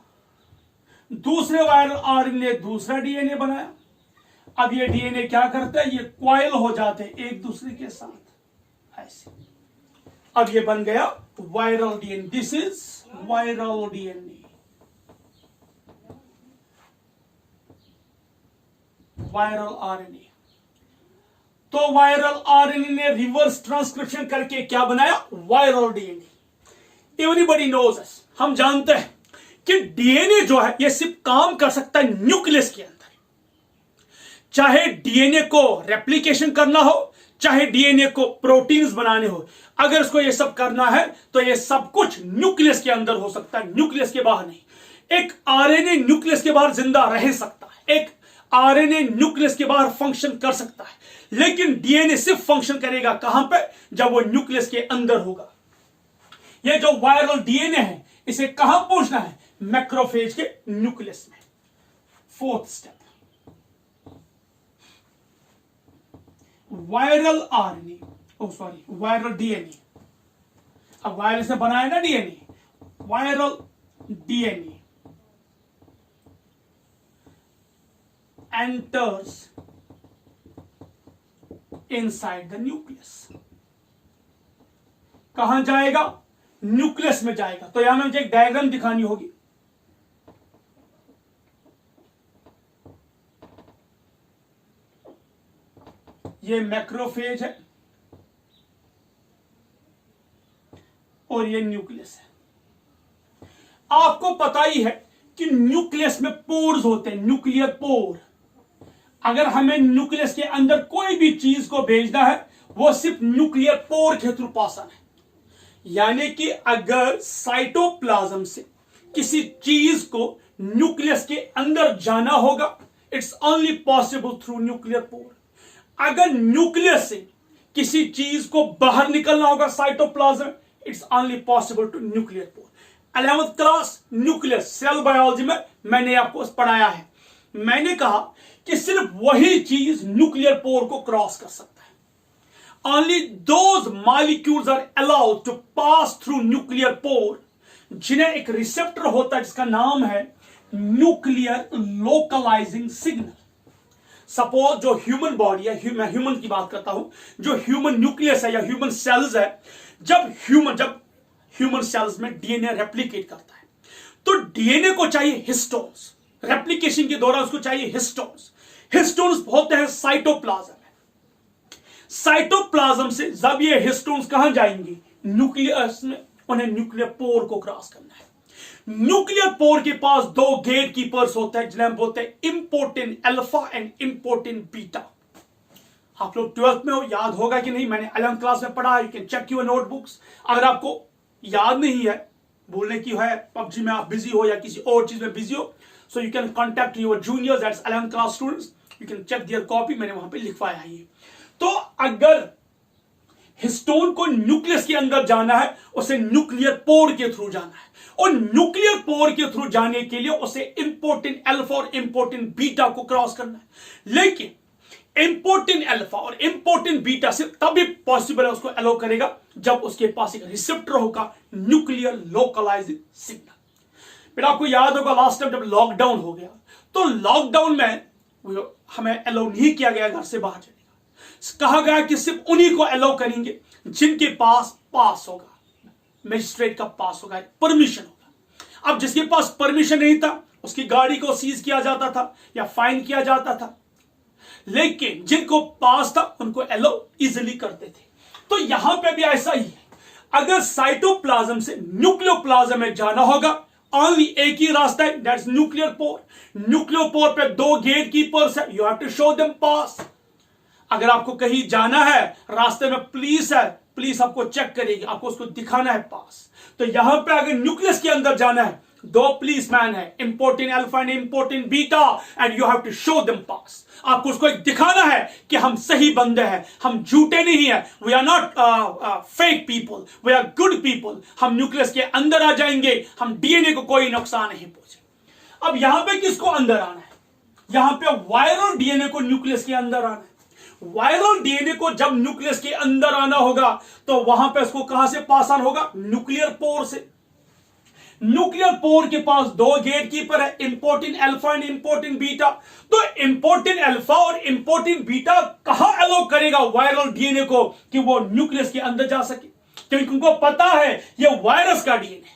दूसरे वायरल आरएनए ने दूसरा डीएनए बनाया। अब ये डीएनए क्या करता है, ये क्वाइल हो जाते हैं एक दूसरे के साथ ऐसे। अब ये बन गया viral DNA, this is viral DNA, viral RNA. तो वायरल आरएनए ने रिवर्स ट्रांसक्रिप्शन करके क्या बनाया, वायरल डीएनए। एवरीबॉडी नोज अस, हम जानते हैं कि डीएनए जो है यह सिर्फ काम कर सकता है न्यूक्लियस के अंदर। चाहे डीएनए को रेप्लिकेशन करना हो, चाहे डीएनए को प्रोटीन्स बनाने हो, अगर इसको यह सब करना है तो यह सब कुछ न्यूक्लियस के अंदर हो सकता है, न्यूक्लियस के बाहर नहीं। एक आरएनए न्यूक्लियस के बाहर जिंदा रह सकता है, एक आरएनए न्यूक्लियस के बाहर फंक्शन कर सकता है, लेकिन डीएनए सिर्फ फंक्शन करेगा कहां पे, जब वो न्यूक्लियस के अंदर होगा। ये जो वायरल डीएनए है, इसे कहां पहुंचना है, मैक्रोफेज के न्यूक्लियस में। Fourth step, viral RNA, viral DNA. अब वायरस ने बनाया ना DNA, viral DNA enters inside the nucleus। कहां जाएगा, न्यूक्लियस में जाएगा। तो यहां में मुझे एक डायग्राम दिखानी होगी। ये मैक्रोफेज है और ये न्यूक्लियस है। आपको पता ही है कि न्यूक्लियस में पोर्स होते हैं, न्यूक्लियर पोर। अगर हमें न्यूक्लियस के अंदर कोई भी चीज को भेजना है, वो सिर्फ न्यूक्लियर पोर के थ्रू पॉसिबल है। यानी कि अगर साइटोप्लाज्म से किसी चीज को न्यूक्लियस के अंदर जाना होगा, it's only possible through nuclear pore. अगर न्यूक्लियस से किसी चीज को बाहर निकलना होगा cytoplasm, it's only possible to nuclear pore. 11th class nucleus cell biology में मैंने आपको पढ़ाया है। मैंने कहा कि सिर्फ वही चीज न्यूक्लियर पोर को क्रॉस कर सकता है। Only those molecules are allowed to pass through nuclear pore, जिन्हें एक रिसेप्टर होता है जिसका नाम है न्यूक्लियर लोकलाइजिंग सिग्नल। सपोज जो ह्यूमन बॉडी है, मैं ह्यूमन की बात करता हूं, जो ह्यूमन न्यूक्लियस है या ह्यूमन सेल्स है, जब ह्यूमन सेल्स में डीएनए रेप्लिकेट करता है, तो डीएनए को चाहिए हिस्टोन्स। रेप्लिकेशन के दौरान उसको चाहिए हिस्टोन्स। हिस्टोन्स होते हैं साइटोप्लाज्म में। साइटोप्लाज्म से जब ये हिस्टोन्स कहां जाएंगे, न्यूक्लियस में, उन्हें न्यूक्लियर पोर को क्रॉस करना है। न्यूक्लियर पोर के पास दो गेट कीपर्स होते हैं, जिन्हें हम बोलते हैं इम्पोर्टिन अल्फा एंड इम्पोर्टिन बीटा। आप लोग 12th में हो, याद होगा कि नहीं, मैंने 11th क्लास में पढ़ा। You can check your notebooks. अगर आपको याद नहीं है, बोलने की है, पबजी में आप बिजी हो या किसी और चीज में बिजी हो, so you can contact your juniors, that's 11th class students, you can check their copy, मैंने वहां पे लिखवाया है ये। तो अगर हिस्टोन को न्यूक्लियस के अंदर जाना है, उसे न्यूक्लियर पोर के थ्रू जाना है, और न्यूक्लियर पोर के थ्रू जाने के लिए उसे इम्पोर्टिन अल्फा और इम्पोर्टिन बीटा को क्रॉस करना है। लेकिन इंपोर्टेंट अल्फा और इंपोर्टेंट बीटा से तभी पॉसिबल है उसको अलो करेगा जब उसके पास एक रिसेप्टर होगा, न्यूक्लियर लोकलाइजिंग सिग्नल। फिर आपको याद होगा लास्ट टाइम जब लॉकडाउन हो गया तो लॉकडाउन में हमें अलो नहीं किया गया घर से बाहर जाने का। कहा गया कि सिर्फ उन्हीं को अलो करेंगे जिनके पास पास होगा, मजिस्ट्रेट का पास होगा, परमिशन होगा। अब जिसके पास परमिशन नहीं था उसकी गाड़ी को सीज किया जाता था या फाइन किया जाता था, लेकिन जिनको पास था उनको अलो इजिली करते थे। तो यहां पे भी ऐसा ही है, अगर साइटोप्लाज्म से न्यूक्लियोप्लाज्म में जाना होगा ओनली एक ही रास्ता है, that's nuclear pore. Nuclear pore पे 2 गेट कीपर्स है, you have to show them pass. अगर आपको कहीं जाना है रास्ते में पुलिस है, पुलिस आपको चेक करेगी, आपको उसको दिखाना है पास। तो यहां पे अगर न्यूक्लियस के अंदर जाना है 2 पुलिसमैन है, important alpha and important beta, and you have to show them pass. आपको उसको एक दिखाना है कि हम सही बंदे हैं, हम झूठे नहीं है, we are not fake people, we are good people. हम न्यूक्लियस के अंदर आ जाएंगे, हम डीएनए को कोई नुकसान नहीं पहुंचे। अब यहां पे किसको अंदर आना है? यहां पे वायरल डीएनए को न्यूक्लियस के अंदर आना है। वायरल डीएनए को जब न्यूक्लियस के अंदर आना होगा तो वहां पे उसको कहां से पास आना होगा? न्यूक्लियर पोर से। न्यूक्लियर पोर के पास 2 गेट कीपर है, important alpha and important beta. तो इंपोर्टेंट अल्फा और इंपोर्टेंट बीटा कहां अलो करेगा वायरल डीएनए को कि वो न्यूक्लियस के अंदर जा सके? क्योंकि उनको पता है ये वायरस का डीएनए,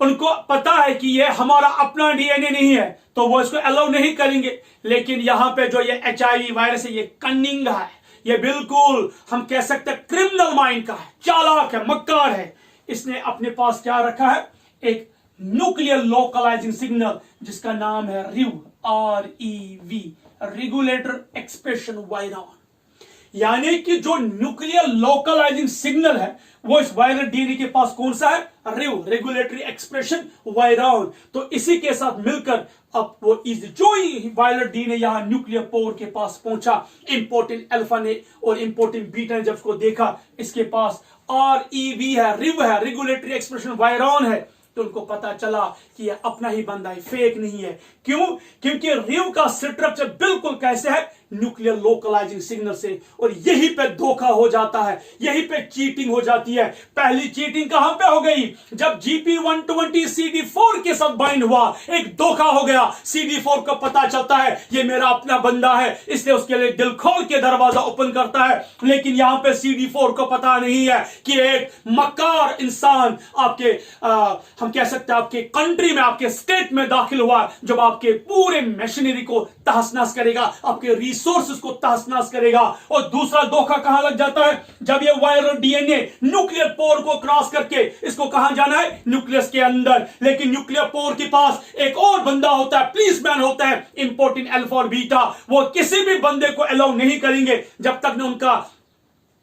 उनको पता है कि ये हमारा अपना डीएनए नहीं है, तो वो इसको अलाउ नहीं करेंगे। लेकिन यहां पे जो ये HIV वायरस है, ये कन्निंग है, ये बिल्कुल हम कह सकते हैं क्रिमिनल माइंड का है, चालाक है, मक्कार है। इसने अपने पास क्या रखा है? एक न्यूक्लियर लोकलाइजिंग सिग्नल जिसका नाम है REV, REV, रेगुलेटर एक्सप्रेशन वायरॉन। यानी कि जो न्यूक्लियर लोकलाइजिंग सिग्नल है वो इस वायरल डीएनए के पास कौन सा है? REV, regulatory expression virion. तो इसी के साथ मिलकर अब वो जो ही वायरल डीएनए यहां न्यूक्लियर पोर के पास पहुंचा, इंपोर्टेंट अल्फा ने और इंपोर्टेंट बीटा ने जब उसको देखा इसके पास REV है, REV है, रेगुलेटरी एक्सप्रेशन वायरॉन है, तो उनको पता चला कि यह अपना ही बंदा है, फेक नहीं है। क्यों? क्योंकि REV का स्ट्रक्चर बिल्कुल कैसे है? न्यूक्लियर लोकलाइजिंग सिग्नल से। और यहीं पे धोखा हो जाता है, यहीं पे चीटिंग हो जाती है। पहली चीटिंग कहां पे हो गई? जब GP120 CD4 के साथ बाइंड हुआ, एक धोखा हो गया। CD4 को पता चलता है ये मेरा अपना बंदा है, इसलिए उसके लिए दिल खोल के दरवाजा ओपन करता है। लेकिन यहां पे CD4 को पता नहीं है कि एक मक्कार इंसान आपके हम कह सकते हैं आपके कंट्री में, आपके स्टेट में दाखिल हुआ, जब आपके पूरे मशीनरी को तहस-नहस करेगा, आपके रिसोर्सेज को तहस-नहस करेगा। और दूसरा धोखा कहां लग जाता है? जब ये वायरल डीएनए न्यूक्लियर पोर को क्रॉस करके इसको कहां जाना है? न्यूक्लियस के अंदर। लेकिन न्यूक्लियर पोर के पास एक और बंदा होता है, पुलिसमैन होता है, इंपोर्टेंट अल्फा और बीटा। वो किसी भी बंदे को अलाउ नहीं करेंगे जब तक न उनका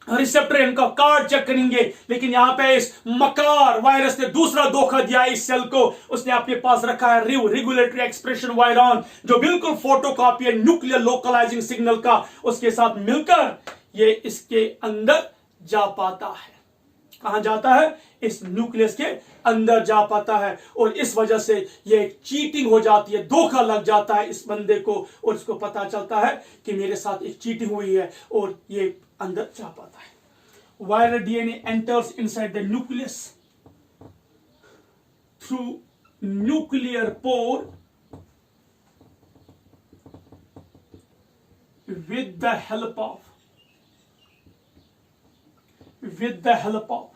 रिसेप्टर इनका कार्ड चेक करेंगे। लेकिन यहां पे इस मकार वायरस ने दूसरा धोखा दिया इस सेल को। उसने अपने पास रखा है REV, रेगुलेटरी एक्सप्रेशन वायरॉन, जो बिल्कुल फोटोकॉपी है न्यूक्लियर लोकलाइजिंग सिग्नल का। उसके साथ मिलकर ये इसके अंदर जा पाता है। कहां जाता है? इस न्यूक्लियस के अंदर जा पाता है। और इस वजह से ये चीटिंग हो जाती है, धोखा लग जाता है इस बंदे को, और इसको पता चलता है कि मेरे साथ एक चीटिंग हुई है, और ये अंदर जा पाता है। Viral DNA enters inside the nucleus through nuclear pour with the help of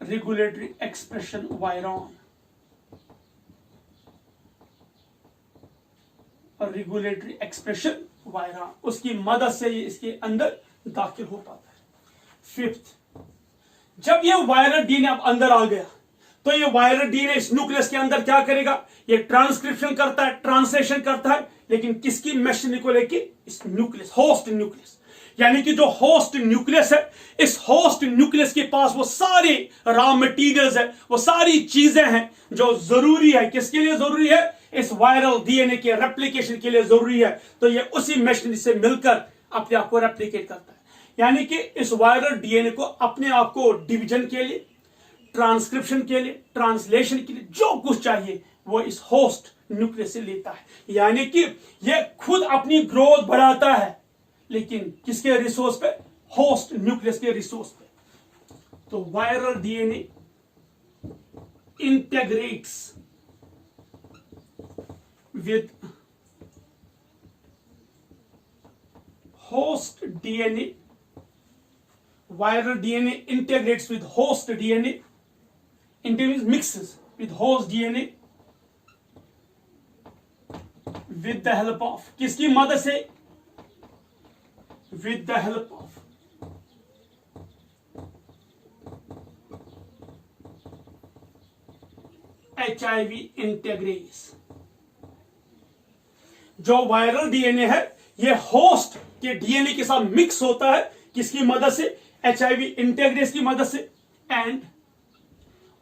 regulatory expression viron, और रेगुलेटरी एक्सप्रेशन वायरॉन उसकी मदद से ये इसके अंदर दाखिल हो पाता है। 5th, जब ये वायरल डीएनए अब अंदर आ गया तो ये वायरल डीएनए इस न्यूक्लियस के अंदर क्या करेगा? ये ट्रांसक्रिप्शन करता है, ट्रांसलेशन करता है, लेकिन किसकी मशीनरी को लेके? इस न्यूक्लियस, होस्ट न्यूक्लियस। यानी कि जो होस्ट न्यूक्लियस है, इस होस्ट न्यूक्लियस के पास वो सारी रॉ मटेरियल्स है, वो सारी चीजें हैं जो जरूरी है। किसके लिए जरूरी है? इस वायरल डीएनए के रेप्लिकेशन के लिए जरूरी है। तो ये उसी मशीनरी से मिलकर अपने आप को रेप्लिकेट करता है। यानी कि इस वायरल डीएनए को अपने आप को डिवीजन के लिए, ट्रांसक्रिप्शन के लिए, ट्रांसलेशन के लिए जो कुछ चाहिए वो इस होस्ट न्यूक्लियस से लेता है, यानी कि ये खुद अपनी ग्रोथ बढ़ाता है, लेकिन किसके रिसोर्स पे? होस्ट न्यूक्लियस के रिसोर्स पे। तो viral DNA integrates with host DNA. Viral DNA integrates with host DNA. Integrates, mixes with host DNA with the help of, किसकी मदद से? With the help of HIV integrase. जो viral DNA है ये host के DNA के साथ mix होता है, किसकी मदद से? HIV इंटेग्रेस की मदद से। एंड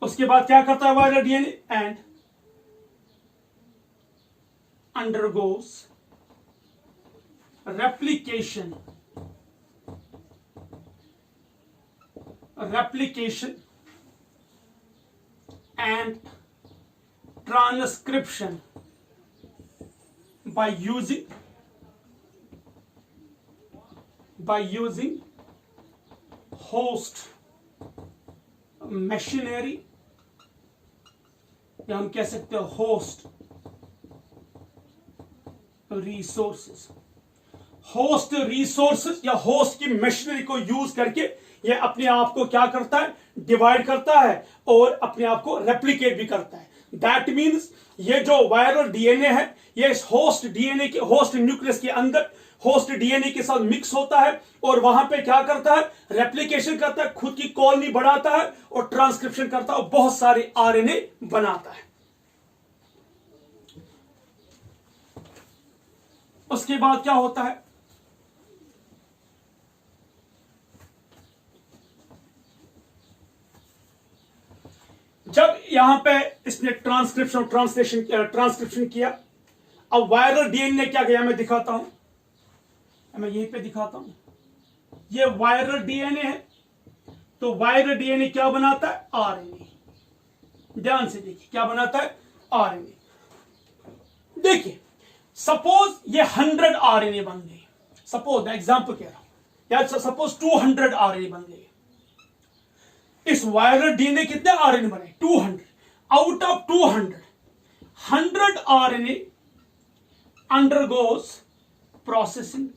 उसके बाद क्या करता है viral DNA? And undergoes replication and transcription by using host machinery, या हम कह सकते हैं होस्ट रिसोर्सेस। होस्ट रिसोर्सेस या होस्ट की मशीनरी को यूज करके ये अपने आप को क्या करता है? डिवाइड करता है और अपने आप को रेप्लिकेट भी करता है। दैट मीन्स ये जो वायरल डीएनए है ये इस होस्ट डीएनए के होस्ट न्यूक्लियस के अंदर होस्ट डीएनए के साथ मिक्स होता है और वहां पे क्या करता है? रेप्लिकेशन करता है, खुद की कॉलोनी बढ़ाता है और ट्रांसक्रिप्शन करता है और बहुत सारे आरएनए बनाता है। उसके बाद क्या होता है? जब यहां पे इसने ट्रांसक्रिप्शन किया, अब वायरल डीएनए ने क्या किया? मैं दिखाता हूं, मैं यहीं पे दिखाता हूं। ये वायरल डीएनए है, तो वायरल डीएनए क्या बनाता है? आरएनए। ध्यान से देखिए क्या बनाता है? आरएनए। देखिए सपोज ये 100 आरएनए बन गए, सपोज मैं एग्जांपल कह रहा हूं, या सपोज 200 आरएनए बन गए। इस वायरल डीएनए कितने आरएनए बने? 200। Out of 200 100 RNA undergoes processing.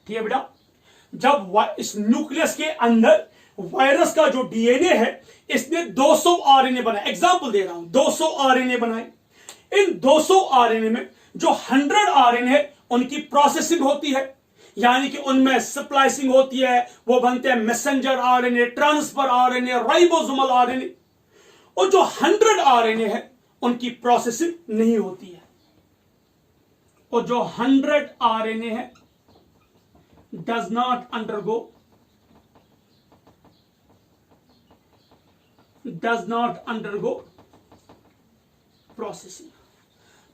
ठीक है बेटा, जब इस न्यूक्लियस के अंदर वायरस का जो डीएनए है इसने 200 आरएनए बनाए, एग्जांपल दे रहा हूं, 200 आरएनए बनाए। इन 200 आरएनए में जो 100 आरएनए है उनकी प्रोसेसिंग होती है, यानी कि उनमें स्प्लाइसिंग होती है, वो बनते हैं messenger RNA, transfer RNA, ribosomal RNA. और जो 100 आरएनए है उनकी प्रोसेसिंग नहीं होती है। और जो 100 आरएनए है does not undergo प्रोसेसिंग।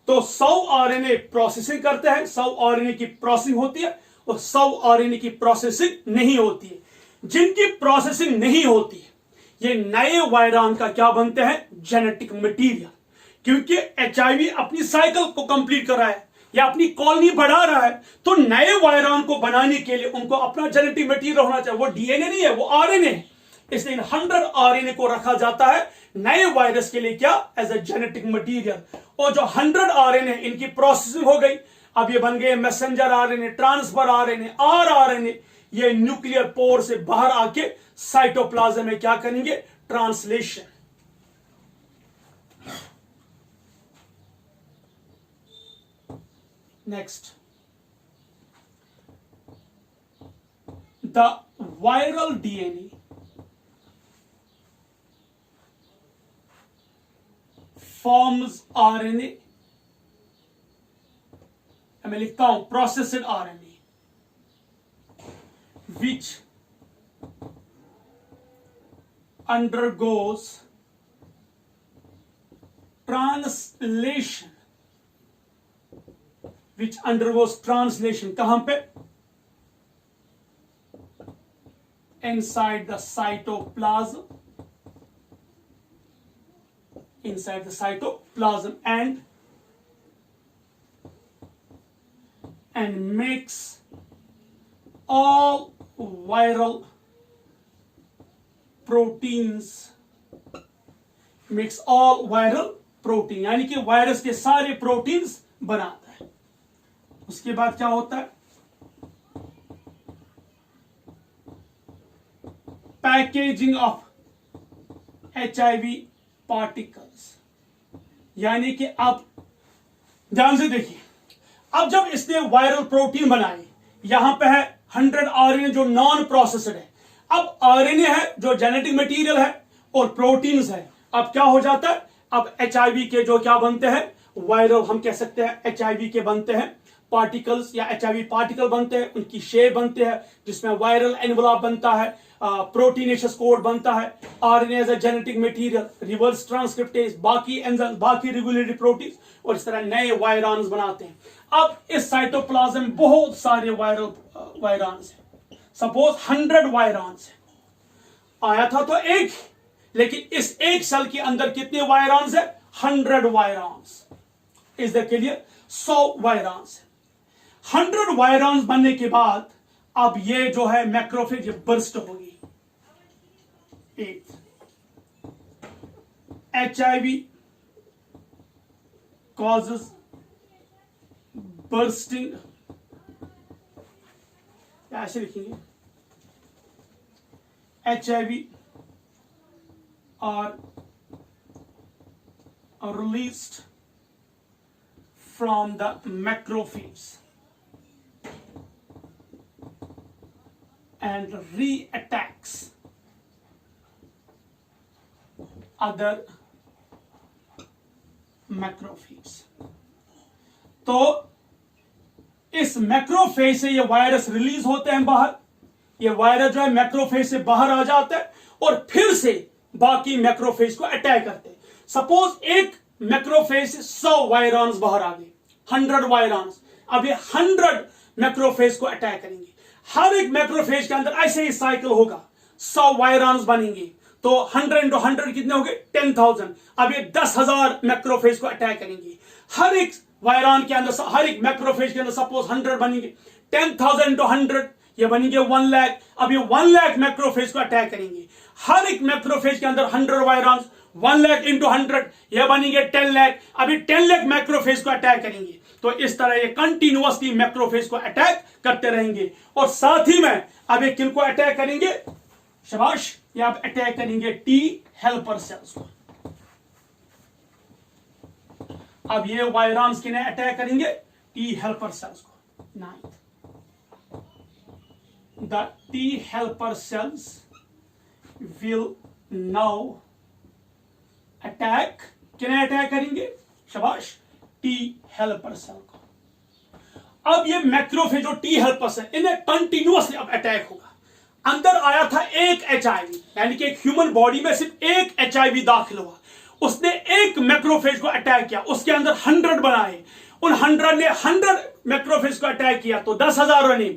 तो 100 आरएनए प्रोसेसिंग करते हैं, 100 आरएनए की प्रोसेसिंग होती है और 100 आरएनए की प्रोसेसिंग नहीं होती है। जिनकी प्रोसेसिंग नहीं होती है ये नए वायरस का क्या बनते हैं? Genetic material. क्योंकि एचआईवी अपनी साइकिल को कंप्लीट कर रहा है या अपनी कॉलोनी बढ़ा रहा है, तो नए वायरस को बनाने के लिए उनको अपना जेनेटिक मटेरियल होना चाहिए। वो डीएनए नहीं है, वो आरएनए है। इसलिए 100 आरएनए को रखा जाता है नए वायरस के लिए, क्या? As a genetic material. और जो 100 आरएनए इनकी प्रोसेसिंग हो गई, अब ये बन गए messenger RNA, transfer RNA, RNA. ये न्यूक्लियर पोर से बाहर आके साइटोप्लाज्म में क्या करेंगे? Translation. Next, the viral DNA forms RNA, मैं लिखता हूं processed RNA, which undergoes translation, कहां पे? inside the cytoplasm inside the cytoplasm and makes all viral proteins, makes all viral protein, यानी कि वायरस के सारे प्रोटीन्स बनाता है। उसके बाद क्या होता है, पैकेजिंग ऑफ HIV पार्टिकल्स, यानी कि आप ध्यान से देखिए, अब जब इसने वायरल प्रोटीन बनाए, यहां पे है 100 RNA जो नॉन प्रोसेस्ड है, अब RNA है जो जेनेटिक मटेरियल है और प्रोटीन्स है। अब क्या हो जाता है, अब HIV के जो क्या बनते हैं, वायरल हम कह सकते हैं HIV के बनते हैं पार्टिकल्स या HIV पार्टिकल बनते हैं, उनकी शेप बनते हैं जिसमें वायरल एनवलप बनता है, प्रोटीनेशियस कोड बनता है, RNA as a genetic material, reverse transcriptase, बाकी एंजाइम्स, बाकी रेगुलेटरी प्रोटीन्स, और इस तरह नए वायरॉन्स बनाते हैं। अब इस साइटोप्लाज्म में बहुत सारे वायरॉन्स हैं, सपोज 100 वायरॉन्स है, आया था तो एक, लेकिन इस एक सेल के अंदर कितने वायरॉन्स है, 100 वायरॉन्स। इस देखिए लिए 100 वायरॉन्स है। 100 वायरॉन्स बनने के बाद अब ये जो है मैक्रोफेज बर्स्ट होगी। HIV causes bursting, ऐसे लिखेंगे, HIV are released from the macrophage and reattacks other macrophages। तो इस मैक्रोफेज से ये वायरस रिलीज होते हैं बाहर, ये वायरस जो है मैक्रोफेज से बाहर आ जाता है और फिर से बाकी मैक्रोफेज को अटैक करते हैं। सपोज एक मैक्रोफेज से 100 वायरॉन्स बाहर आ गए, 100 वायरॉन्स, अब ये 100 मैक्रोफेज को अटैक करेंगे। हर एक मैक्रोफेज के अंदर ऐसे ही साइकिल होगा, 100 वायरॉन्स बनेंगे, तो 100 into 100 कितने हो गए, 10,000। अब ये 10,000 मैक्रोफेज को अटैक करेंगे। हर एक वायरॉन के अंदर, हर एक मैक्रोफेज के अंदर सपोज 100 बनेंगे, 10,000 into 100 ये बनेंगे 1 लाख। अब ये 1 लाख मैक्रोफेज को अटैक करेंगे। हर एक मैक्रोफेज के अंदर 100 वायरॉन्स, 1 लाख into 100 ये बनेंगे 10 लाख। अभी 10 लाख मैक्रोफेज को अटैक करेंगे। तो इस तरह ये कंटिन्यूअसली मैक्रोफेज को अटैक करते रहेंगे। और साथ ही में अब ये किनको अटैक करेंगे, शाबाश, ये आप अटैक करेंगे टी हेल्पर सेल्स को। अब ये वायरॉन्स किन्हें अटैक करेंगे, टी हेल्पर सेल्स को। 9th, the T helper sales will now attack, किन्हें अटैक करेंगे, शाबाश, टी हेल्पर सेल को। अब ये मैक्रोफेज जो टी हेल्पर्स है, इन्हें कंटिन्यूअसली अब अटैक होगा। अंदर आया था एक HIV, यानी कि एक ह्यूमन बॉडी में सिर्फ एक HIV दाखिल हुआ, उसने एक मैक्रोफेज को अटैक किया, उसके अंदर 100 बनाए, उन 100 ने 100 मैक्रोफेज को अटैक किया तो 10,000 ने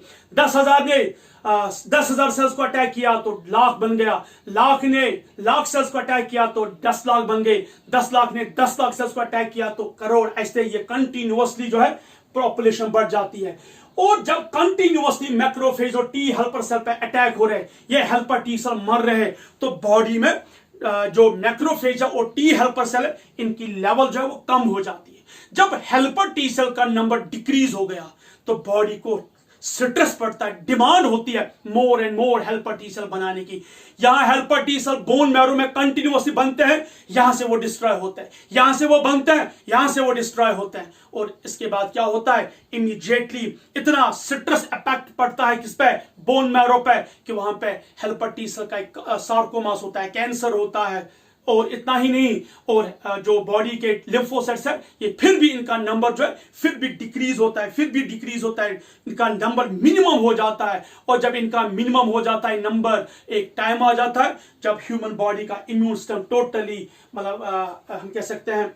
10,000 सेल्स को अटैक किया तो लाख बन गया, लाख ने लाख सेल्स को अटैक किया तो 10 लाख बन गए, 10 लाख ने 10 लाख सेल्स को अटैक किया तो करोड़। ऐसे ये कंटिन्यूअसली जो है पॉपुलेशन बढ़ जाती है। और जब कंटिन्यूअसली मैक्रोफेज और टी हेल्पर सेल पे अटैक हो रहे, ये हेल्पर टी सेल मर रहे, तो बॉडी में जो मैक्रोफेज और टी हेल्पर सेल है, इनकी लेवल जो है वो कम हो जाती है। जब हेल्पर टी सेल का नंबर डिक्रीज हो गया तो बॉडी को स्ट्रेस पड़ता है, डिमांड होती है more and more helper T cell बनाने की। यहां helper T cell bone marrow में कंटिन्यूअसली बनते हैं, यहां से वो डिस्ट्रॉय होते हैं, यहां से वो बनते हैं, यहां से वो डिस्ट्रॉय होते हैं। और इसके बाद क्या होता है, इमीडिएटली इतना स्ट्रेस इफेक्ट पड़ता है किस पे, बोन मैरो पे, कि वहां पे हेल्पर टी सेल का एक सार्कोमास होता है, कैंसर होता है। और इतना ही नहीं, और जो बॉडी के लिम्फोसाइट्स है, ये फिर भी इनका नंबर जो है फिर भी डिक्रीज होता है, फिर भी डिक्रीज होता है, इनका नंबर मिनिमम हो जाता है। और जब इनका मिनिमम हो जाता है नंबर, एक टाइम आ जाता है जब ह्यूमन बॉडी का इम्यून सिस्टम टोटली मतलब हम कह सकते हैं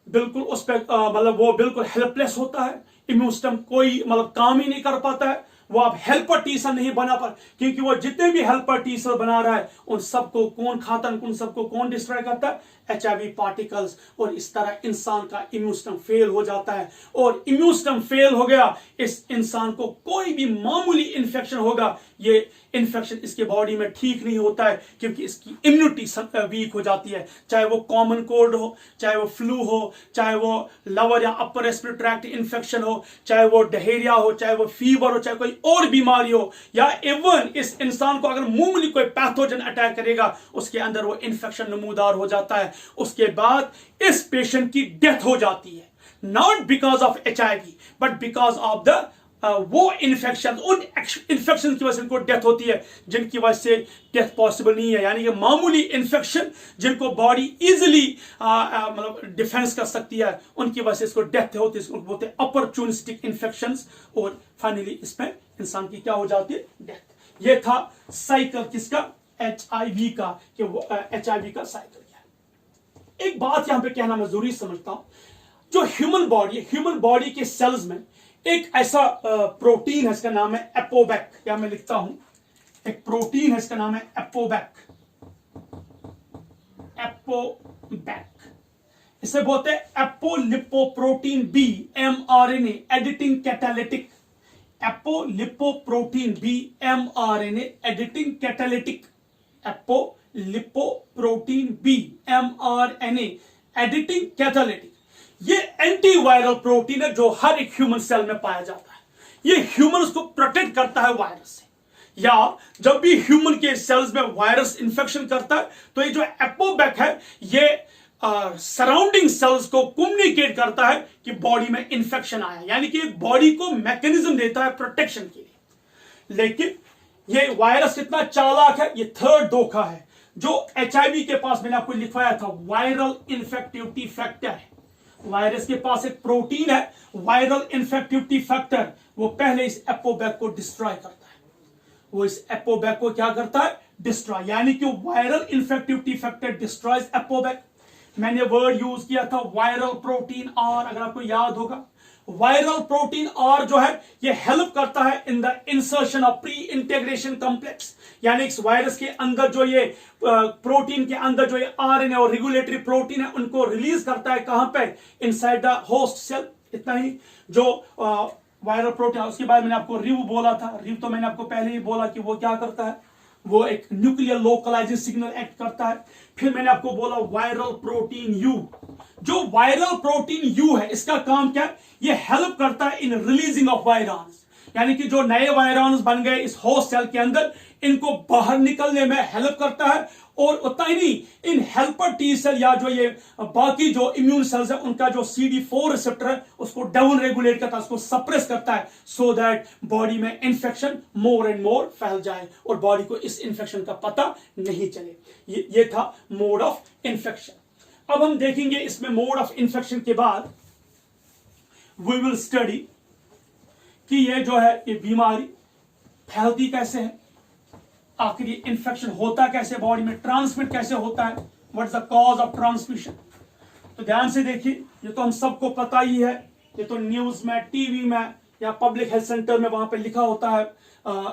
बिल्कुल उस पर मतलब वो बिल्कुल हेल्पलेस होता है, इम्यून सिस्टम कोई मतलब काम ही नहीं कर पाता है। वो आप हेल्पर टी सेल नहीं बना पा, क्योंकि वो जितने भी हेल्पर टी सेल बना रहा है उन सबको कौन खाता है, उन सबको कौन डिस्ट्रॉय करता है, HIV पार्टिकल्स। और इस तरह इंसान का इम्यून सिस्टम फेल हो जाता है, और इम्यून सिस्टम फेल हो गया, इस इंसान को कोई भी मामूली इन्फेक्शन होगा, ये इन्फेक्शन इसके बॉडी में ठीक नहीं होता है, क्योंकि इसकी इम्यूनिटी वीक हो जाती है। चाहे वो कॉमन कोल्ड हो, चाहे वो फ्लू हो, चाहे वो लोअर या अपर रेस्पिरेटरी ट्रैक्ट इन्फेक्शन हो, चाहे वो डायरिया हो, चाहे वो फीवर हो, चाहे कोई और बीमारी हो, या इवन इस इंसान को अगर मामूली कोई पैथोजन अटैक करेगा, उसके अंदर वो इन्फेक्शन नमूदार हो जाता है। उसके बाद इस पेशेंट की डेथ हो जाती है, not because of HIV but because of the वो इन्फेक्शन, उन इन्फेक्शन की वजह से इनको डेथ होती है जिनकी वजह से डेथ पॉसिबल नहीं है। यानी कि मामूली इन्फेक्शन जिनको बॉडी इजीली मतलब डिफेंस कर सकती है, उनकी वजह से इसको डेथ होती है, इसको बोलते हैं अपॉर्चुनिस्टिक इन्फेक्शंस। और फाइनली इसमें इंसान की क्या हो जाती है, डेथ। ये था साइकिल किसका, HIV का, कि वो HIV का साइकिल क्या। एक बात यहां पे कहना मैं जरूरी समझता हूं, जो ह्यूमन बॉडी के सेल्स में एक ऐसा प्रोटीन है, इसका नाम है एपोबैक, या मैं लिखता हूं, एक प्रोटीन है, इसका नाम है एपोबैक। इसे बोलते हैं apolipoprotein B, mRNA editing catalytic. Apolipoprotein B, mRNA editing catalytic. Apolipoprotein B, mRNA editing catalytic. ये एंटीवायरल प्रोटीन है जो हर एक ह्यूमन सेल में पाया जाता है। ये ह्यूमन को प्रोटेक्ट करता है वायरस से, या जब भी ह्यूमन के सेल्स में वायरस इंफेक्शन करता है तो ये जो एपोबैक है ये सराउंडिंग सेल्स को कम्युनिकेट करता है कि बॉडी में इंफेक्शन आया, यानी कि बॉडी को मैकेनिज्म देता है प्रोटेक्शन के लिए। लेकिन ये वायरस कितना चालाक है, ये थर्ड धोखा है। जो HIV के पास मैंने आपको लिखवाया था, वायरल इन्फेक्टिविटी फैक्टर है। वायरस के पास एक प्रोटीन है, वायरल इन्फेक्टिविटी फैक्टर, वो पहले इस एपोबैक को डिस्ट्रॉय करता है। वो इस एपोबैक को क्या करता है, डिस्ट्रॉय, यानी कि वायरल इन्फेक्टिविटी फैक्टर डिस्ट्रॉयज एपोबैक। मैंने वर्ड यूज किया था वायरल प्रोटीन R, अगर आपको याद होगा। वायरल प्रोटीन R जो है ये हेल्प करता है in the insertion of pre integration complex, यानी इस वायरस के अंदर जो ये प्रोटीन के अंदर जो ये RNA और रेगुलेटरी प्रोटीन है उनको रिलीज करता है, कहां पे, इनसाइड द होस्ट सेल। इतना ही जो वायरल प्रोटीन, उसके बाद मैंने आपको रिव बोला था। रिव तो मैंने आपको पहले ही बोला कि वो क्या करता है, वो एक न्यूक्लियर लोकलाइजिंग सिग्नल एक्ट करता है। फिर मैंने आपको बोला वायरल प्रोटीन यू। जो वायरल प्रोटीन यू है इसका काम क्या है, ये हेल्प करता है इन रिलीजिंग ऑफ वायरस, यानी कि जो नए वायरस बन गए इस होस्ट सेल के अंदर, इनको बाहर निकलने में हेल्प करता है। और उतना ही नहीं, इन हेल्पर टी सेल या जो ये बाकी जो इम्यून सेल्स है उनका जो CD4 रिसेप्टर है उसको डाउन रेगुलेट करता है, उसको सप्रेस करता है, सो दैट बॉडी में इंफेक्शन मोर एंड मोर फैल जाए और बॉडी को इस इंफेक्शन का पता नहीं चले। ये था मोड ऑफ इंफेक्शन। अब हम देखेंगे इसमें मोड ऑफ इंफेक्शन के बाद वी विल स्टडी कि ये जो है ये बीमारी फैलती कैसे है, आखिर ये इंफेक्शन होता कैसे, बॉडी में ट्रांसमिट कैसे होता है, what is the cause of transmission. तो ध्यान से देखिए, ये तो हम सबको पता ही है, ये तो न्यूज में, टीवी में या पब्लिक हेल्थ सेंटर में वहां पे लिखा होता है,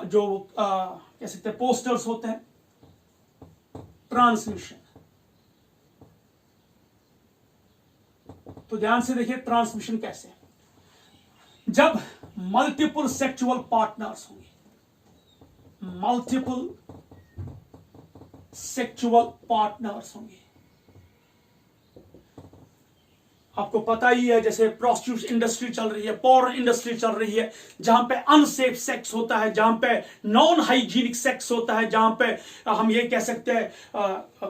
जो कह सकते हैं पोस्टर्स होते हैं, ट्रांसमिशन। तो ध्यान से देखिए ट्रांसमिशन कैसे है। जब मल्टीपल सेक्सुअल पार्टनर्स होंगे, मल्टीपल सेक्सुअल पार्टनर्स होंगे, आपको पता ही है जैसे प्रोस्टिट्यूशन इंडस्ट्री चल रही है, पॉर्न इंडस्ट्री चल रही है, जहां पे अनसेफ सेक्स होता है, जहां पे नॉन हाइजीनिक सेक्स होता है, जहां पे हम ये कह सकते हैं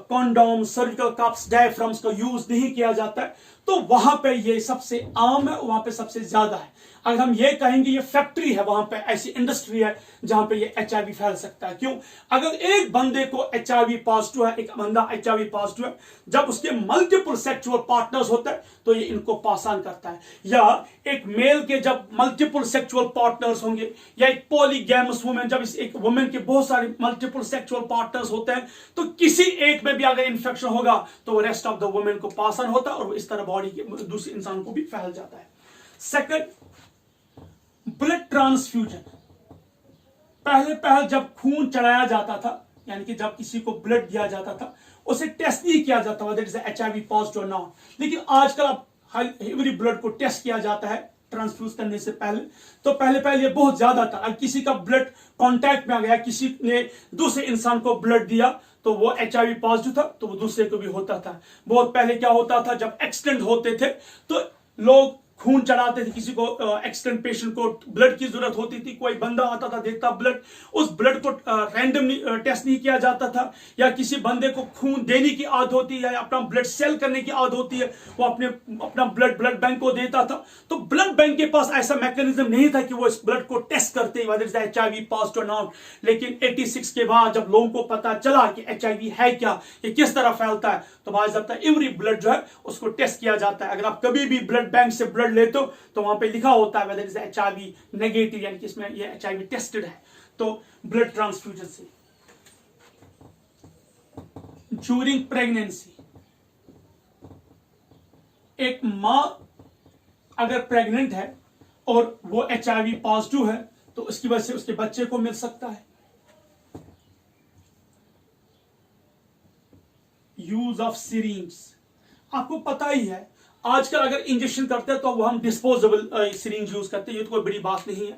कॉन्डोम, सर्जिकल कप्स, डायफ्राम्स का यूज नहीं किया जाता है, तो वहां पे ये सबसे आम है, वहां पे सबसे ज्यादा है। अगर हम ये कहेंगे ये फैक्ट्री है, वहां पे ऐसी इंडस्ट्री है जहां पे ये HIV फैल सकता है। क्यों? अगर एक बंदे को HIV पॉजिटिव है, एक बंदा HIV पॉजिटिव है, जब उसके मल्टीपल सेक्सुअल पार्टनर्स होते हैं तो ये इनको पास ऑन करता है। या एक मेल के जब मल्टीपल सेक्सुअल पार्टनर्स होंगे, या एक पॉलीगैमस वुमेन, जब इस एक वुमेन के बहुत सारे मल्टीपल सेक्सुअल पार्टनर्स होते हैं, तो किसी एक में भी अगर इंफेक्शन होगा तो रेस्ट ऑफ द वुमेन को पास ऑन होता है और इस तरह बॉडी के दूसरे इंसान को भी फैल जाता है। Second, blood transfusion. पहले पहले जब खून चढ़ाया जाता था, यानी कि जब किसी को ब्लड दिया जाता था, उसे टेस्ट नहीं किया जाता था दैट इज HIV पॉजिटिव और नॉट। लेकिन आजकल अब एवरी ब्लड को टेस्ट किया जाता है ट्रांसफ्यूज करने से पहले। तो पहले पहले ये बहुत ज्यादा था, अगर किसी का ब्लड कांटेक्ट में आ गया, किसी ने दूसरे इंसान को ब्लड दिया तो वो HIV पॉजिटिव था तो वो दूसरे को भी होता था। बहुत पहले क्या होता था, जब एक्सीडेंट होते थे तो लोग खून चढ़ाते थे, किसी को एक्सीडेंट पेशेंट को ब्लड की जरूरत होती थी, कोई बंदा आता था देखता ब्लड, उस ब्लड को रैंडम टेस्ट नहीं किया जाता था, या किसी बंदे को खून देने की आदत होती है या अपना ब्लड सेल करने की आदत होती है, वो अपना ब्लड बैंक को देता था। तो ब्लड बैंक के पास ऐसा मैकेनिज्म नहीं था कि वो इस ब्लड को टेस्ट करते HIV पॉजिटिव नॉट। लेकिन 86 के बाद जब लोगों को पता चला कि HIV है क्या, ये किस तरह फैलता है, तो बाकायदा एवरी ब्लड जो है उसको टेस्ट किया जाता है। अगर आप कभी भी ब्लड बैंक से ब्लड लेते हो तो वहां पे लिखा होता है वेदर इज HIV नेगेटिव, यानी कि इसमें ये HIV टेस्टेड है। तो ब्लड ट्रांसफ्यूजन से ड्यूरिंग प्रेगनेंसी, एक मां अगर प्रेग्नेंट है और वो HIV पॉजिटिव है तो उसकी वजह से उसके बच्चे को मिल सकता है। यूज ऑफ सिरिंज, आपको पता ही है आजकल अगर इंजेक्शन करते हैं तो वो हम डिस्पोजेबल सिरिंज यूज करते हैं, ये तो कोई बड़ी बात नहीं है।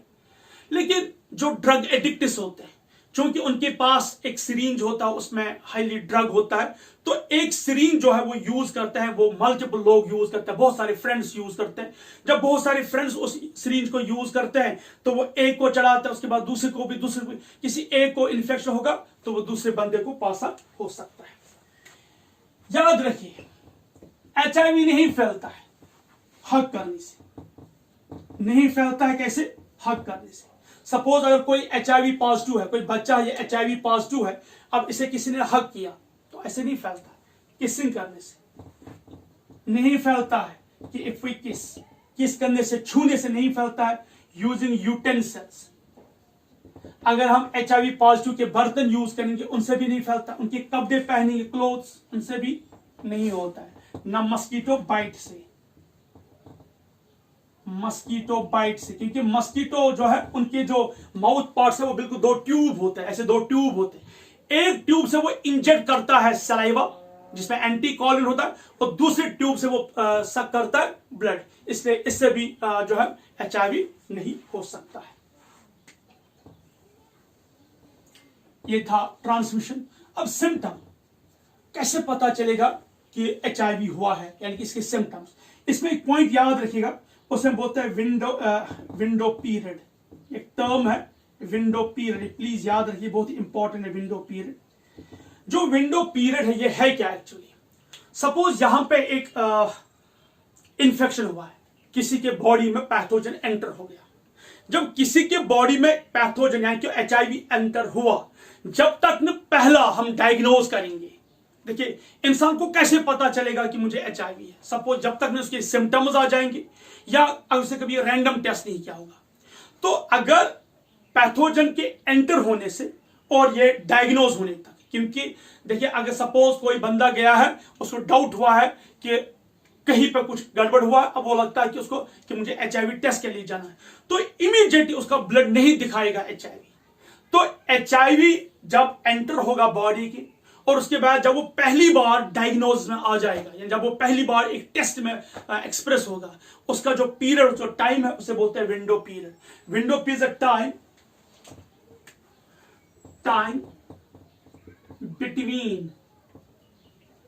लेकिन जो ड्रग एडिक्टिव्स होते हैं, क्योंकि उनके पास एक सिरिंज होता है उसमें हाईली ड्रग होता है, तो एक सिरिंज जो है वो यूज करते हैं, वो मल्टीपल लोग यूज करते हैं, बहुत सारे फ्रेंड्स यूज करते हैं। जब बहुत सारे फ्रेंड्स उस सिरिंज को यूज करते हैं तो वो एक को चढ़ाते हैं, उसके बाद दूसरे को भी, दूसरे को, किसी एक को इन्फेक्शन होगा तो वो दूसरे बंदे को पास हो सकता है। याद रखिए HIV नहीं फैलता है हग करने से, नहीं फैलता है कैसे, हग करने से। सपोज अगर कोई HIV पॉजिटिव है, कोई बच्चा ये HIV पॉजिटिव है, अब इसे किसी ने हग किया तो ऐसे नहीं फैलता, किसिंग करने से नहीं फैलता है। कि इफ वी किस करने से, छूने से नहीं फैलता है। यूजिंग यूटेंसिल्स, अगर हम HIV पॉजिटिव के बर्तन यूज करेंगे उनसे भी नहीं फैलता, उनके कपड़े पहनेंगे क्लोथ्स, उनसे भी नहीं होता है। ना मस्कीटो बाइट से, मस्कीटो बाइट से, क्योंकि मस्कीटो जो है उनके जो माउथ पार्ट्स है वो बिल्कुल दो ट्यूब होते हैं, ऐसे दो ट्यूब होते हैं। एक ट्यूब से वो इंजेक्ट करता है सलाइवा जिसमें एंटीकॉलिन होता है, और दूसरे ट्यूब से वो सक करता है ब्लड, इसलिए इससे भी जो है HIV नहीं हो सकता है। ये था ट्रांसमिशन। अब सिम्टम, कैसे पता चलेगा कि HIV हुआ है, यानी कि इसके सिम्टम्स। इसमें एक पॉइंट याद रखिएगा, उसमें बोलते हैं विंडो पीरियड, एक टर्म है विंडो पीरियड, प्लीज याद रखिए, बहुत ही इंपॉर्टेंट है विंडो पीरियड। जो विंडो पीरियड है ये है क्या एक्चुअली। सपोज यहां पे एक इंफेक्शन हुआ है, किसी के बॉडी में पैथोजन एंटर हो गया। जब किसी के बॉडी में पैथोजन यानी कि HIV एंटर हुआ, जब तक न पहला हम डायग्नोज करेंगे, देखिए इंसान को कैसे पता चलेगा कि मुझे HIV है। सपोज जब तक न उसके सिम्टम्स आ जाएंगे या अगर उसे कभी रैंडम टेस्ट नहीं किया होगा, तो अगर पैथोजन के एंटर होने से और ये डायग्नोज होने तक, क्योंकि देखिए अगर सपोज कोई बंदा गया है, उसको डाउट हुआ है कि कहीं पे कुछ गड़बड़ हुआ, अब वो लगता है कि उसको कि मुझे HIV टेस्ट के लिए जाना है, तो इमीडिएटली उसका ब्लड नहीं दिखाएगा HIV। तो HIV जब एंटर होगा बॉडी की, और उसके बाद जब वो पहली बार डायग्नोज में आ जाएगा, यानी जब वो पहली बार एक टेस्ट में एक्सप्रेस होगा, उसका जो पीरियड, जो टाइम है, उसे बोलते हैं window period. Window period time between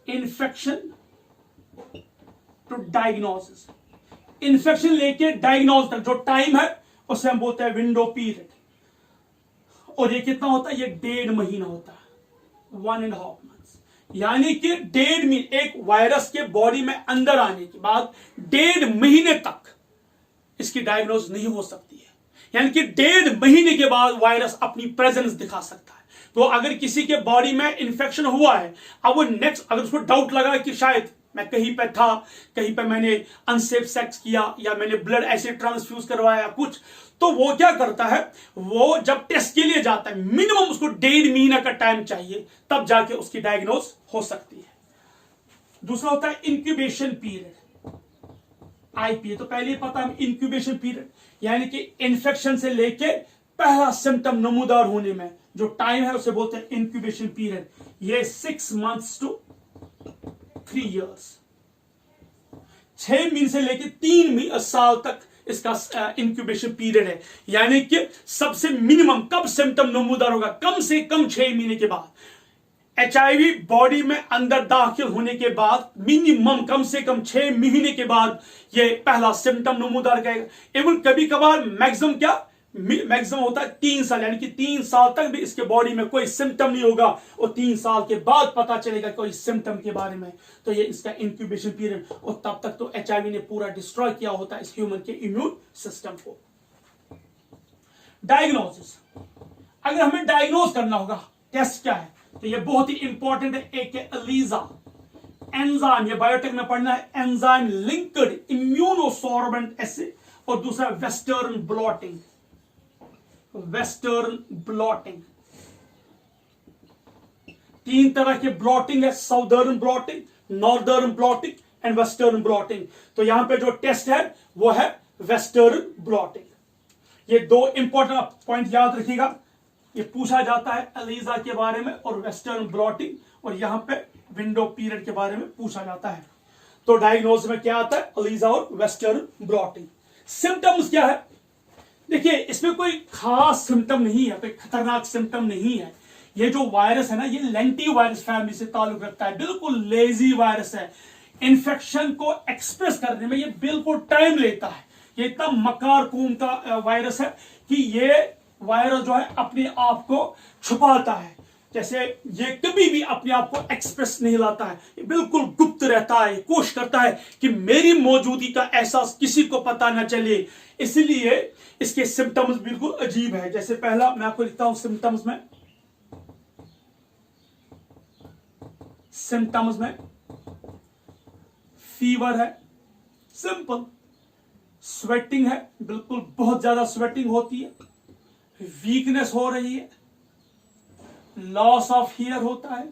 infection to diagnosis, infection लेके डायग्नोज तक जो टाइम है उसे हम बोलते हैं विंडो पीरियड। और ये कितना होता है, ये 1.5 महीना होता है, 1.5 months। यानी कि 1.5 महीने, एक वायरस के बॉडी में अंदर आने के बाद 1.5 महीने तक इसकी डायग्नोज नहीं हो सकती है, यानी कि 1.5 महीने के बाद वायरस अपनी प्रेजेंस दिखा सकता है। तो अगर किसी के बॉडी में इंफेक्शन हुआ है, अब वो नेक्स्ट अगर उसको डाउट लगा कि शायद मैं कहीं पे था, कहीं पे मैंने अनसेफ सेक्स किया, या मैंने ब्लड ऐसे ट्रांसफ्यूज करवाया कुछ, तो वो क्या करता है, वो जब टेस्ट के लिए जाता है, मिनिमम उसको 1.5 महीना का टाइम चाहिए, तब जाके उसकी डायग्नोज हो सकती है। दूसरा होता है इंक्यूबेशन पीरियड, IPA। तो पहले पता है इंक्यूबेशन पीरियड, यानी कि इन्फेक्शन से लेके पहला सिम्टम नमूदार होने में जो टाइम है उसे बोलते हैं इंक्यूबेशन पीरियड। ये 6 months to 3 years, 6 महीने से लेकर 3 साल तक इसका इंक्यूबेशन पीरियड है। यानी कि सबसे मिनिमम कब सिम्टम नमूदार होगा, कम से कम 6 महीने के बाद। HIV बॉडी में अंदर दाखिल होने के बाद मिनिमम कम से कम 6 महीने के बाद ये पहला सिम्टम नमूदार करेगा। एवं कभी कभार मैक्सिमम होता है 3 साल, यानी कि 3 साल तक भी इसके बॉडी में कोई सिम्टम नहीं होगा और 3 साल के बाद पता चलेगा कोई सिम्टम के बारे में। तो ये इसका इंक्यूबेशन पीरियड, और तब तक तो HIV ने पूरा डिस्ट्रॉय किया होता है इस ह्यूमन के इम्यून सिस्टम को। डायग्नोसिस, अगर हमें डायग्नोज करना होगा टेस्ट क्या है, तो ये बहुत ही इंपॉर्टेंट है। एक एलिजा एंजाइम, ये बायोटेक में पढ़ना है, एंजाइम लिंक्ड इम्यूनोसॉर्बेंट एसिड, और दूसरा वेस्टर्न ब्लॉटिंग। वेस्टर्न ब्लॉटिंग, 3 तरह के ब्लॉटिंग है, southern blotting, northern blotting and western blotting. तो यहां पे जो टेस्ट है वो है वेस्टर्न ब्लॉटिंग। ये 2 इंपॉर्टेंट पॉइंट याद रखिएगा, ये पूछा जाता है एलिजा के बारे में और वेस्टर्न ब्लॉटिंग, और यहां पे विंडो पीरियड के बारे में पूछा जाता है। तो डायग्नोज में क्या आता है, एलिजा और वेस्टर्न ब्लॉटिंग। सिम्टम्स क्या है, देखिए इसमें कोई खास सिम्टम नहीं है, कोई खतरनाक सिम्टम नहीं है। ये जो वायरस है ना, ये लेंटी वायरस फैमिली से ताल्लुक रखता है, बिल्कुल लेजी वायरस है। इन्फेक्शन को एक्सप्रेस करने में ये बिल्कुल टाइम लेता है। ये इतना मकार कूम का वायरस है कि ये वायरस जो है अपने आप को छुपाता है, जैसे ये कभी भी अपने आप को एक्सप्रेस नहीं लाता है, ये बिल्कुल गुप्त रहता है, कोशिश करता है कि मेरी मौजूदगी का एहसास किसी को पता न चले। इसलिए इसके सिम्टम्स बिल्कुल अजीब है। जैसे पहला मैं आपको लिखता हूं सिम्टम्स में फीवर है, सिंपल। स्वेटिंग है, बिल्कुल बहुत ज्यादा स्वेटिंग होती है। वीकनेस हो रही है, लॉस ऑफ हियर होता है,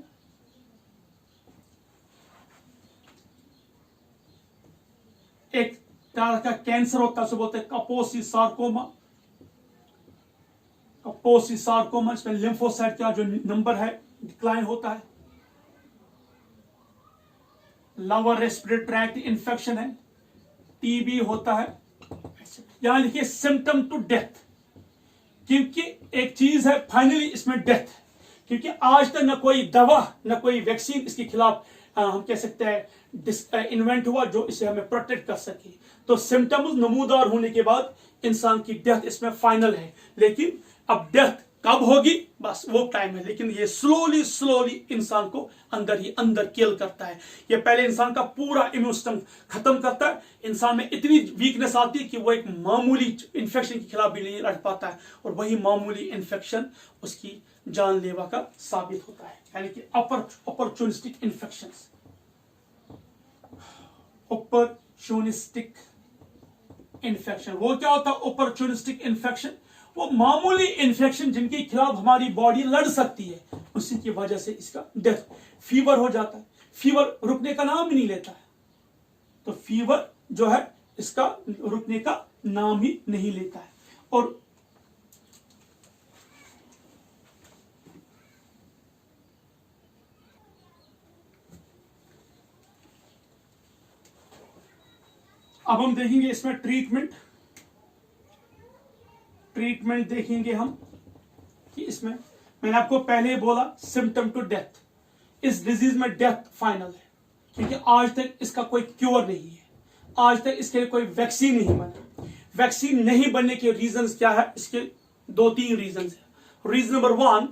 एक तरह का कैंसर होता है, उसे बोलते हैं कापोसी सार्कोमा। कापोसी सार्कोमा, इसमें लिम्फोसाइट का जो नंबर है डिक्लाइन होता है। लोअर रेस्पिरेटरी ट्रैक्ट इन्फेक्शन है, टीबी होता है। यहां लिखिए सिम्टम टू डेथ, क्योंकि एक चीज है फाइनली इसमें डेथ, क्योंकि आज तक न कोई दवा न कोई वैक्सीन इसके खिलाफ हम कह सकते हैं इन्वेंट हुआ जो इसे हमें प्रोटेक्ट कर सके। तो सिम्टम्स नमूदार होने के बाद इंसान की डेथ इसमें फाइनल है। लेकिन अब डेथ कब होगी, बस वो टाइम है। लेकिन ये स्लोली इंसान को अंदर ही अंदर किल करता है। ये पहले इंसान का पूरा इम्यून सिस्टम खत्म करता है। इंसान में इतनी वीकनेस आती है कि वो एक मामूली इन्फेक्शन के खिलाफ भी नहीं लड़ पाता है, और वही मामूली इन्फेक्शन उसकी जानलेवा का साबित होता है, यानी कि अपॉर्चुनिस्टिक इन्फेक्शंस। अपॉर्चुनिस्टिक इन्फेक्शन, वो क्या होता है अपॉर्चुनिस्टिक इन्फेक्शन? वो मामूली इन्फेक्शन जिनके खिलाफ हमारी बॉडी लड़ सकती है, उसी की वजह से इसका डेथ। फीवर हो जाता है, फीवर रुकने का नाम ही नहीं लेता है। तो फीवर जो है इसका रुकने का नाम ही नहीं लेता है। और अब हम देखेंगे इसमें ट्रीटमेंट देखेंगे हम कि इसमें मैंने आपको पहले ही बोला सिम्टम टू डेथ। इस डिजीज में डेथ फाइनल है, क्योंकि आज तक इसका कोई क्योर नहीं है, आज तक इसके लिए कोई वैक्सीन नहीं बना। वैक्सीन नहीं बनने के रीजंस क्या है, इसके 2-3 रीजंस है। रीजन नंबर 1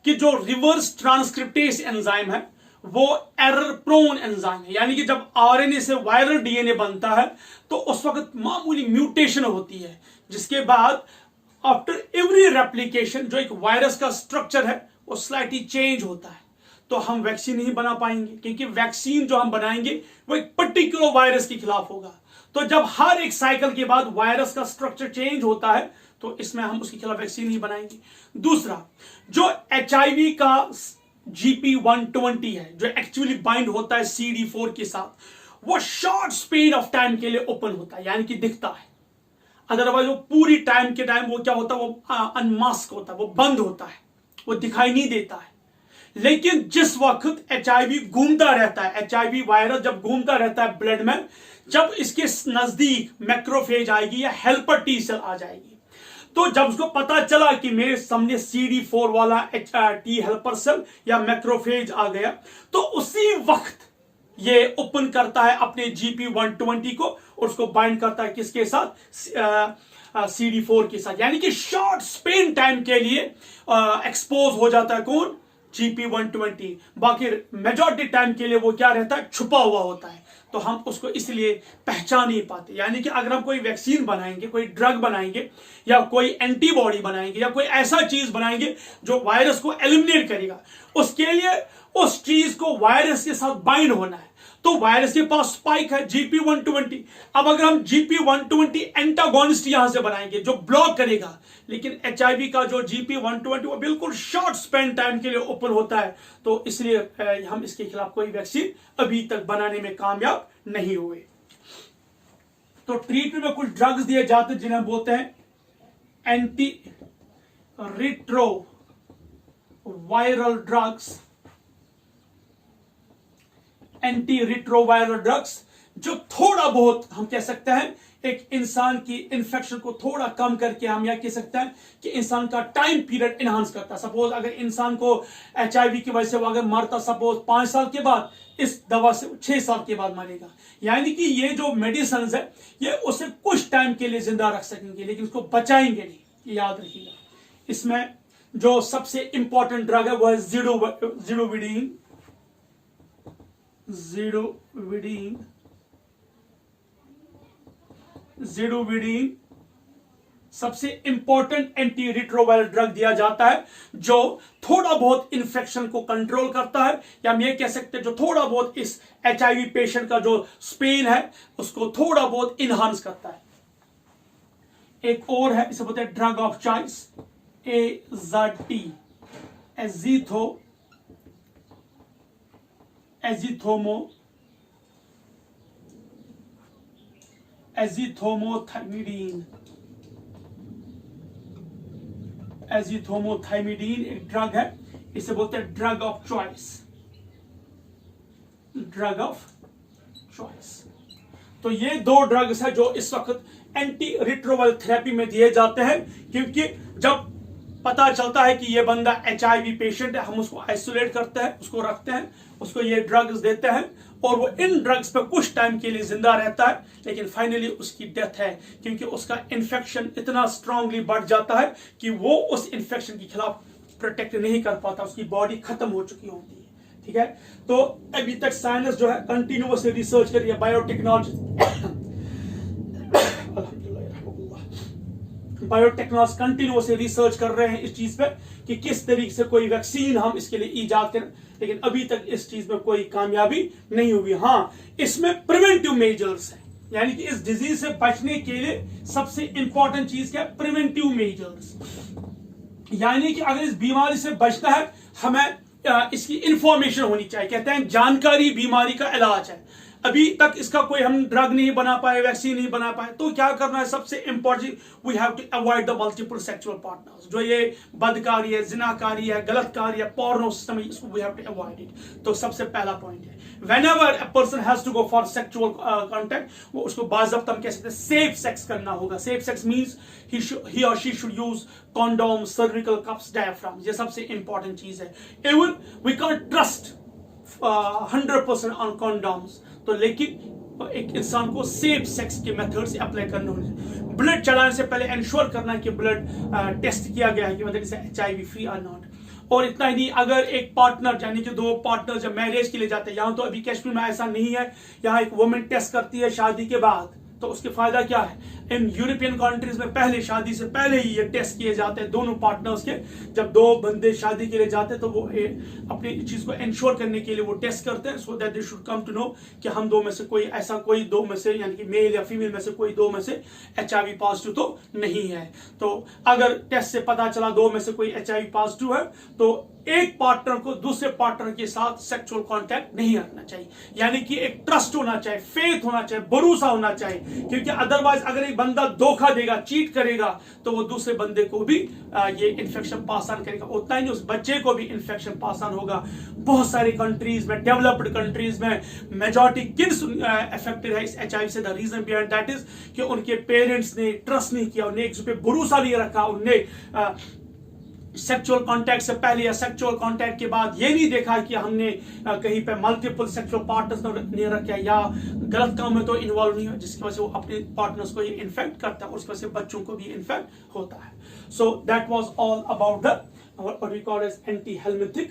कि जो रिवर्स ट्रांसक्रिप्टेज एंजाइम है वो एरर प्रोन एंजाइम है, यानी कि जब आरएनए से वायरल डीएनए बनता है तो उस वक्त मामूली म्यूटेशन होती है, जिसके बाद आफ्टर एवरी रेप्लिकेशन जो एक वायरस का स्ट्रक्चर है वो स्लाइटली चेंज होता है। तो हम वैक्सीन नहीं बना पाएंगे, क्योंकि वैक्सीन जो हम बनाएंगे वो एक पर्टिकुलर वायरस के खिलाफ होगा। तो जब हर एक साइकिल के बाद वायरस का स्ट्रक्चर चेंज होता है तो इसमें हम उसके खिलाफ वैक्सीन नहीं बनाएंगे। दूसरा, जो HIV का GP120 है, जो एक्चुअली बाइंड होता है CD4 के साथ, वो शॉर्ट स्पेड ऑफ टाइम के लिए ओपन होता है, यानी कि दिखता है। अदरवाइज वो पूरी टाइम के टाइम वो क्या होता है, वो अनमास्क होता है, वो बंद होता है, वो दिखाई नहीं देता है। लेकिन जिस वक्त HIV घूमता रहता है, HIV वायरस जब घूमता रहता है ब्लड में, जब इसके नजदीक मैक्रोफेज आएगी या हेल्पर टी सेल आ जाएगी, तो जब उसको पता चला कि मेरे सामने CD4 वाला टी हेल्पर सेल या मैक्रोफेज आ गया, तो उसी वक्त ये ओपन करता है अपने GP120 को और उसको बाइंड करता है किसके साथ, CD4 के साथ। यानी कि शॉर्ट स्पेन टाइम के लिए एक्सपोज हो जाता है कौन, GP120। बाकी मेजॉरिटी टाइम के लिए वो क्या रहता है, छुपा हुआ होता है, तो हम उसको इसलिए पहचान नहीं पाते। यानी कि अगर हम कोई वैक्सीन बनाएंगे, कोई ड्रग बनाएंगे या कोई एंटीबॉडी बनाएंगे या कोई ऐसा चीज बनाएंगे जो वायरस को एलिमिनेट करेगा, उसके लिए उस चीज को वायरस के साथ बाइंड होना है। तो वायरस के पास स्पाइक है GP120। अब अगर हम GP120 एंटागोनिस्ट यहां से बनाएंगे जो ब्लॉक करेगा, लेकिन HIV का जो GP120 वो बिल्कुल शॉर्ट स्पेन टाइम के लिए ओपन होता है, तो इसलिए हम इसके खिलाफ कोई वैक्सीन अभी तक बनाने में कामयाब नहीं हुए। तो ट्रीटमेंट में कुछ ड्रग्स दिए जाते हैं जिन्हें बोलते हैं anti retro viral drugs, anti retroviral drugs, जो थोड़ा बहुत हम कह सकते हैं एक इंसान की इन्फेक्शन को थोड़ा कम करके हम यह कह सकते हैं कि इंसान का टाइम पीरियड इनहांस करता है। सपोज अगर इंसान को HIV की वजह से वो अगर मरता सपोज 5 साल के बाद, इस दवा से 6 साल के बाद मरेगा। यानी कि ये जो मेडिसिन है ये उसे कुछ टाइम के लिए जिंदा रख सकेंगे लेकिन उसको बचाएंगे नहीं, याद रखिएगा। इसमें जो सबसे इंपॉर्टेंट ड्रग है वो है ज़िडोविडीन। ज़िडोविडीन सबसे इंपॉर्टेंट एंटी रिट्रोवायरल ड्रग दिया जाता है जो थोड़ा बहुत इन्फेक्शन को कंट्रोल करता है, या हम ये कह सकते हैं जो थोड़ा बहुत इस HIV पेशेंट का जो स्पेन है उसको थोड़ा बहुत इनहांस करता है। एक और है, इसे बोलते हैं ड्रग ऑफ चॉइस, AZT, एजिथोमोथाइमिडीन एक ड्रग है, इसे बोलते हैं ड्रग ऑफ चॉइस। तो ये 2 ड्रग्स है जो इस वक्त एंटी रिट्रोवायरल थेरेपी में दिए जाते हैं, क्योंकि जब पता चलता है कि ये बंदा HIV पेशेंट है, हम उसको आइसोलेट करते हैं, उसको रखते हैं, उसको ये ड्रग्स देते हैं और वो इन ड्रग्स पे कुछ टाइम के लिए जिंदा रहता है, लेकिन फाइनली उसकी डेथ है, क्योंकि उसका इन्फेक्शन इतना स्ट्रांगली बढ़ जाता है कि वो उस इन्फेक्शन के खिलाफ प्रोटेक्ट नहीं कर पाता, उसकी बॉडी खत्म हो चुकी होती है। ठीक है, तो अभी तक साइंस जो है कंटिन्यूअसली रिसर्च कर रही है, बायोटेक्नोलॉजी कंटिन्यूअसली रिसर्च कर रहे हैं इस चीज पे कि किस तरीके से कोई वैक्सीन हम इसके लिए ईजाद करें, लेकिन अभी तक इस चीज में कोई कामयाबी नहीं हुई। हाँ, इसमें प्रिवेंटिव मेजर्स है, यानी कि इस डिजीज से बचने के लिए सबसे इंपॉर्टेंट चीज क्या है, प्रिवेंटिव मेजर्स। यानी कि अगर इस बीमारी से बचना है हमें इसकी इंफॉर्मेशन होनी चाहिए। कहते हैं जानकारी बीमारी का इलाज है। अभी तक इसका कोई हम ड्रग नहीं बना पाए, वैक्सीन नहीं बना पाए, तो क्या करना है, सबसे important we have to avoid the multiple sexual partners. जो ये बदकारी है, जिनाकारी है, गलतकारी है, पोर्नो सिस्टम, इसको we have to avoid it. तो सबसे पहला पॉइंट है, whenever a person has to go for sexual contact, वो उसको बाज़ाब्ता हम कह सकते हैं सेफ सेक्स करना होगा। सेफ सेक्स मींस ही और she should use condom, cervical caps, diaphragm, ये सबसे इंपॉर्टेंट चीज है। Even we can't trust 100% on condoms, तो लेकिन एक इंसान को सेफ सेक्स के मेथड से अप्लाई करने होंगे। ब्लड चढ़ाने से पहले इंश्योर करना है कि ब्लड टेस्ट किया गया है कि मतलब इसे HIV फ्री और नॉट। और इतना ही नहीं, अगर एक पार्टनर यानी कि 2 पार्टनर जब मैरिज के लिए जाते हैं, यहाँ तो अभी कश्मीर में ऐसा नहीं है, यहाँ एक वुमेन टेस्ट करती है शादी के बाद, तो उसके फायदा क्या है। इन यूरोपियन कंट्रीज में पहले शादी से पहले ही ये टेस्ट किए जाते हैं दोनों पार्टनर्स के। जब 2 बंदे शादी के लिए जाते हैं तो वो अपनी चीज को इंश्योर करने के लिए वो टेस्ट करते हैं, so that they should come to know कि हम 2 में से कोई ऐसा कोई 2 में से यानी कि मेल या फीमेल में से कोई 2 में से HIV पॉजिटिव तो नहीं है। तो अगर टेस्ट से पता चला 2 में से कोई HIV पॉजिटिव है, तो एक पार्टनर को दूसरे पार्टनर के साथ सेक्सुअल कांटेक्ट नहीं रखना चाहिए। यानी कि एक ट्रस्ट होना चाहिए, फेथ होना चाहिए, भरोसा होना चाहिए, क्योंकि अदरवाइज अगर एक बंदा धोखा देगा, चीट करेगा, तो वो दूसरे बंदे को भी ये इन्फेक्शन पास ऑन करेगा। उतना ही नहीं, उस बच्चे को भी इन्फेक्शन पास ऑन होगा। बहुत सारी कंट्रीज में, डेवलप्ड कंट्रीज में मेजॉरिटी किड्स अफेक्टेड है इस HIV से। The reason behind that is कि उनके पेरेंट्स ने ट्रस्ट नहीं किया, उन्हें एक पे भरोसा नहीं रखा, उनने सेक्सुअल कांटेक्ट से पहले या सेक्सुअल कांटेक्ट के बाद ये नहीं देखा कि हमने कहीं पे मल्टीपल सेक्सुअल पार्टनर्स नहीं रखे या गलत काम में तो इन्वॉल्व नहीं हुआ, जिसकी वजह से वो अपने पार्टनर्स को ये इन्फेक्ट करता है, उसकी वजह से बच्चों को भी इन्फेक्ट होता है। So that was all about the what we call as anti-helminthic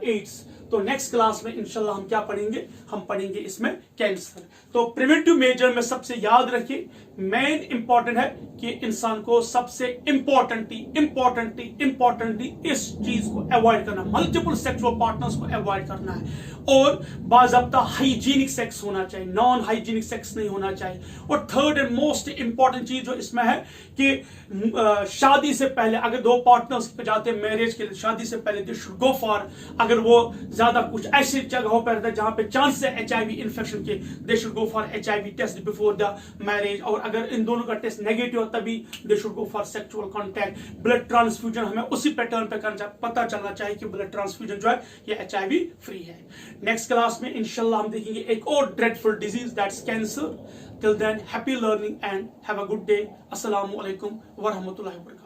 AIDS। तो नेक्स्ट क्लास में इंशाल्लाह हम क्या पढ़ेंगे, हम पढ़ेंगे इसमें कैंसर। तो प्रिवेंटिव मेजर में सबसे याद रखिए, मेन इंपॉर्टेंट है कि इंसान को सबसे इंपॉर्टेंटली इस चीज को अवॉइड करना, मल्टीपल सेक्सुअल पार्टनर्स को अवॉइड करना है, और बाज़ाब्ता हाइजीनिक सेक्स होना चाहिए, नॉन हाइजीनिक सेक्स नहीं होना चाहिए। और थर्ड एंड मोस्ट इंपॉर्टेंट चीज जो इसमें है कि शादी से पहले अगर दो पार्टनर्स पे जाते हैं मैरिज के लिए, शादी से पहले दे शुड गो फॉर, अगर वो ज्यादा कुछ ऐसी जगहों पर रहता है जहां पे चांस है HIV इन्फेक्शन के, they should go for HIV test before the marriage. और अगर इन दोनों का टेस्ट नेगेटिव हो तभी they should go for sexual contact. Blood transfusion हमें उसी पैटर्न पे करना, पता चलना चाहिए कि ब्लड ट्रांसफ्यूजन जो है ये HIV फ्री है। नेक्स्ट क्लास में इंशाल्लाह हम देखेंगे एक और dreadful disease, that's cancer. Till than happy learning and have a good day. अस्सलामु अलैकुम व रहमतुल्लाहि व बरकातहू।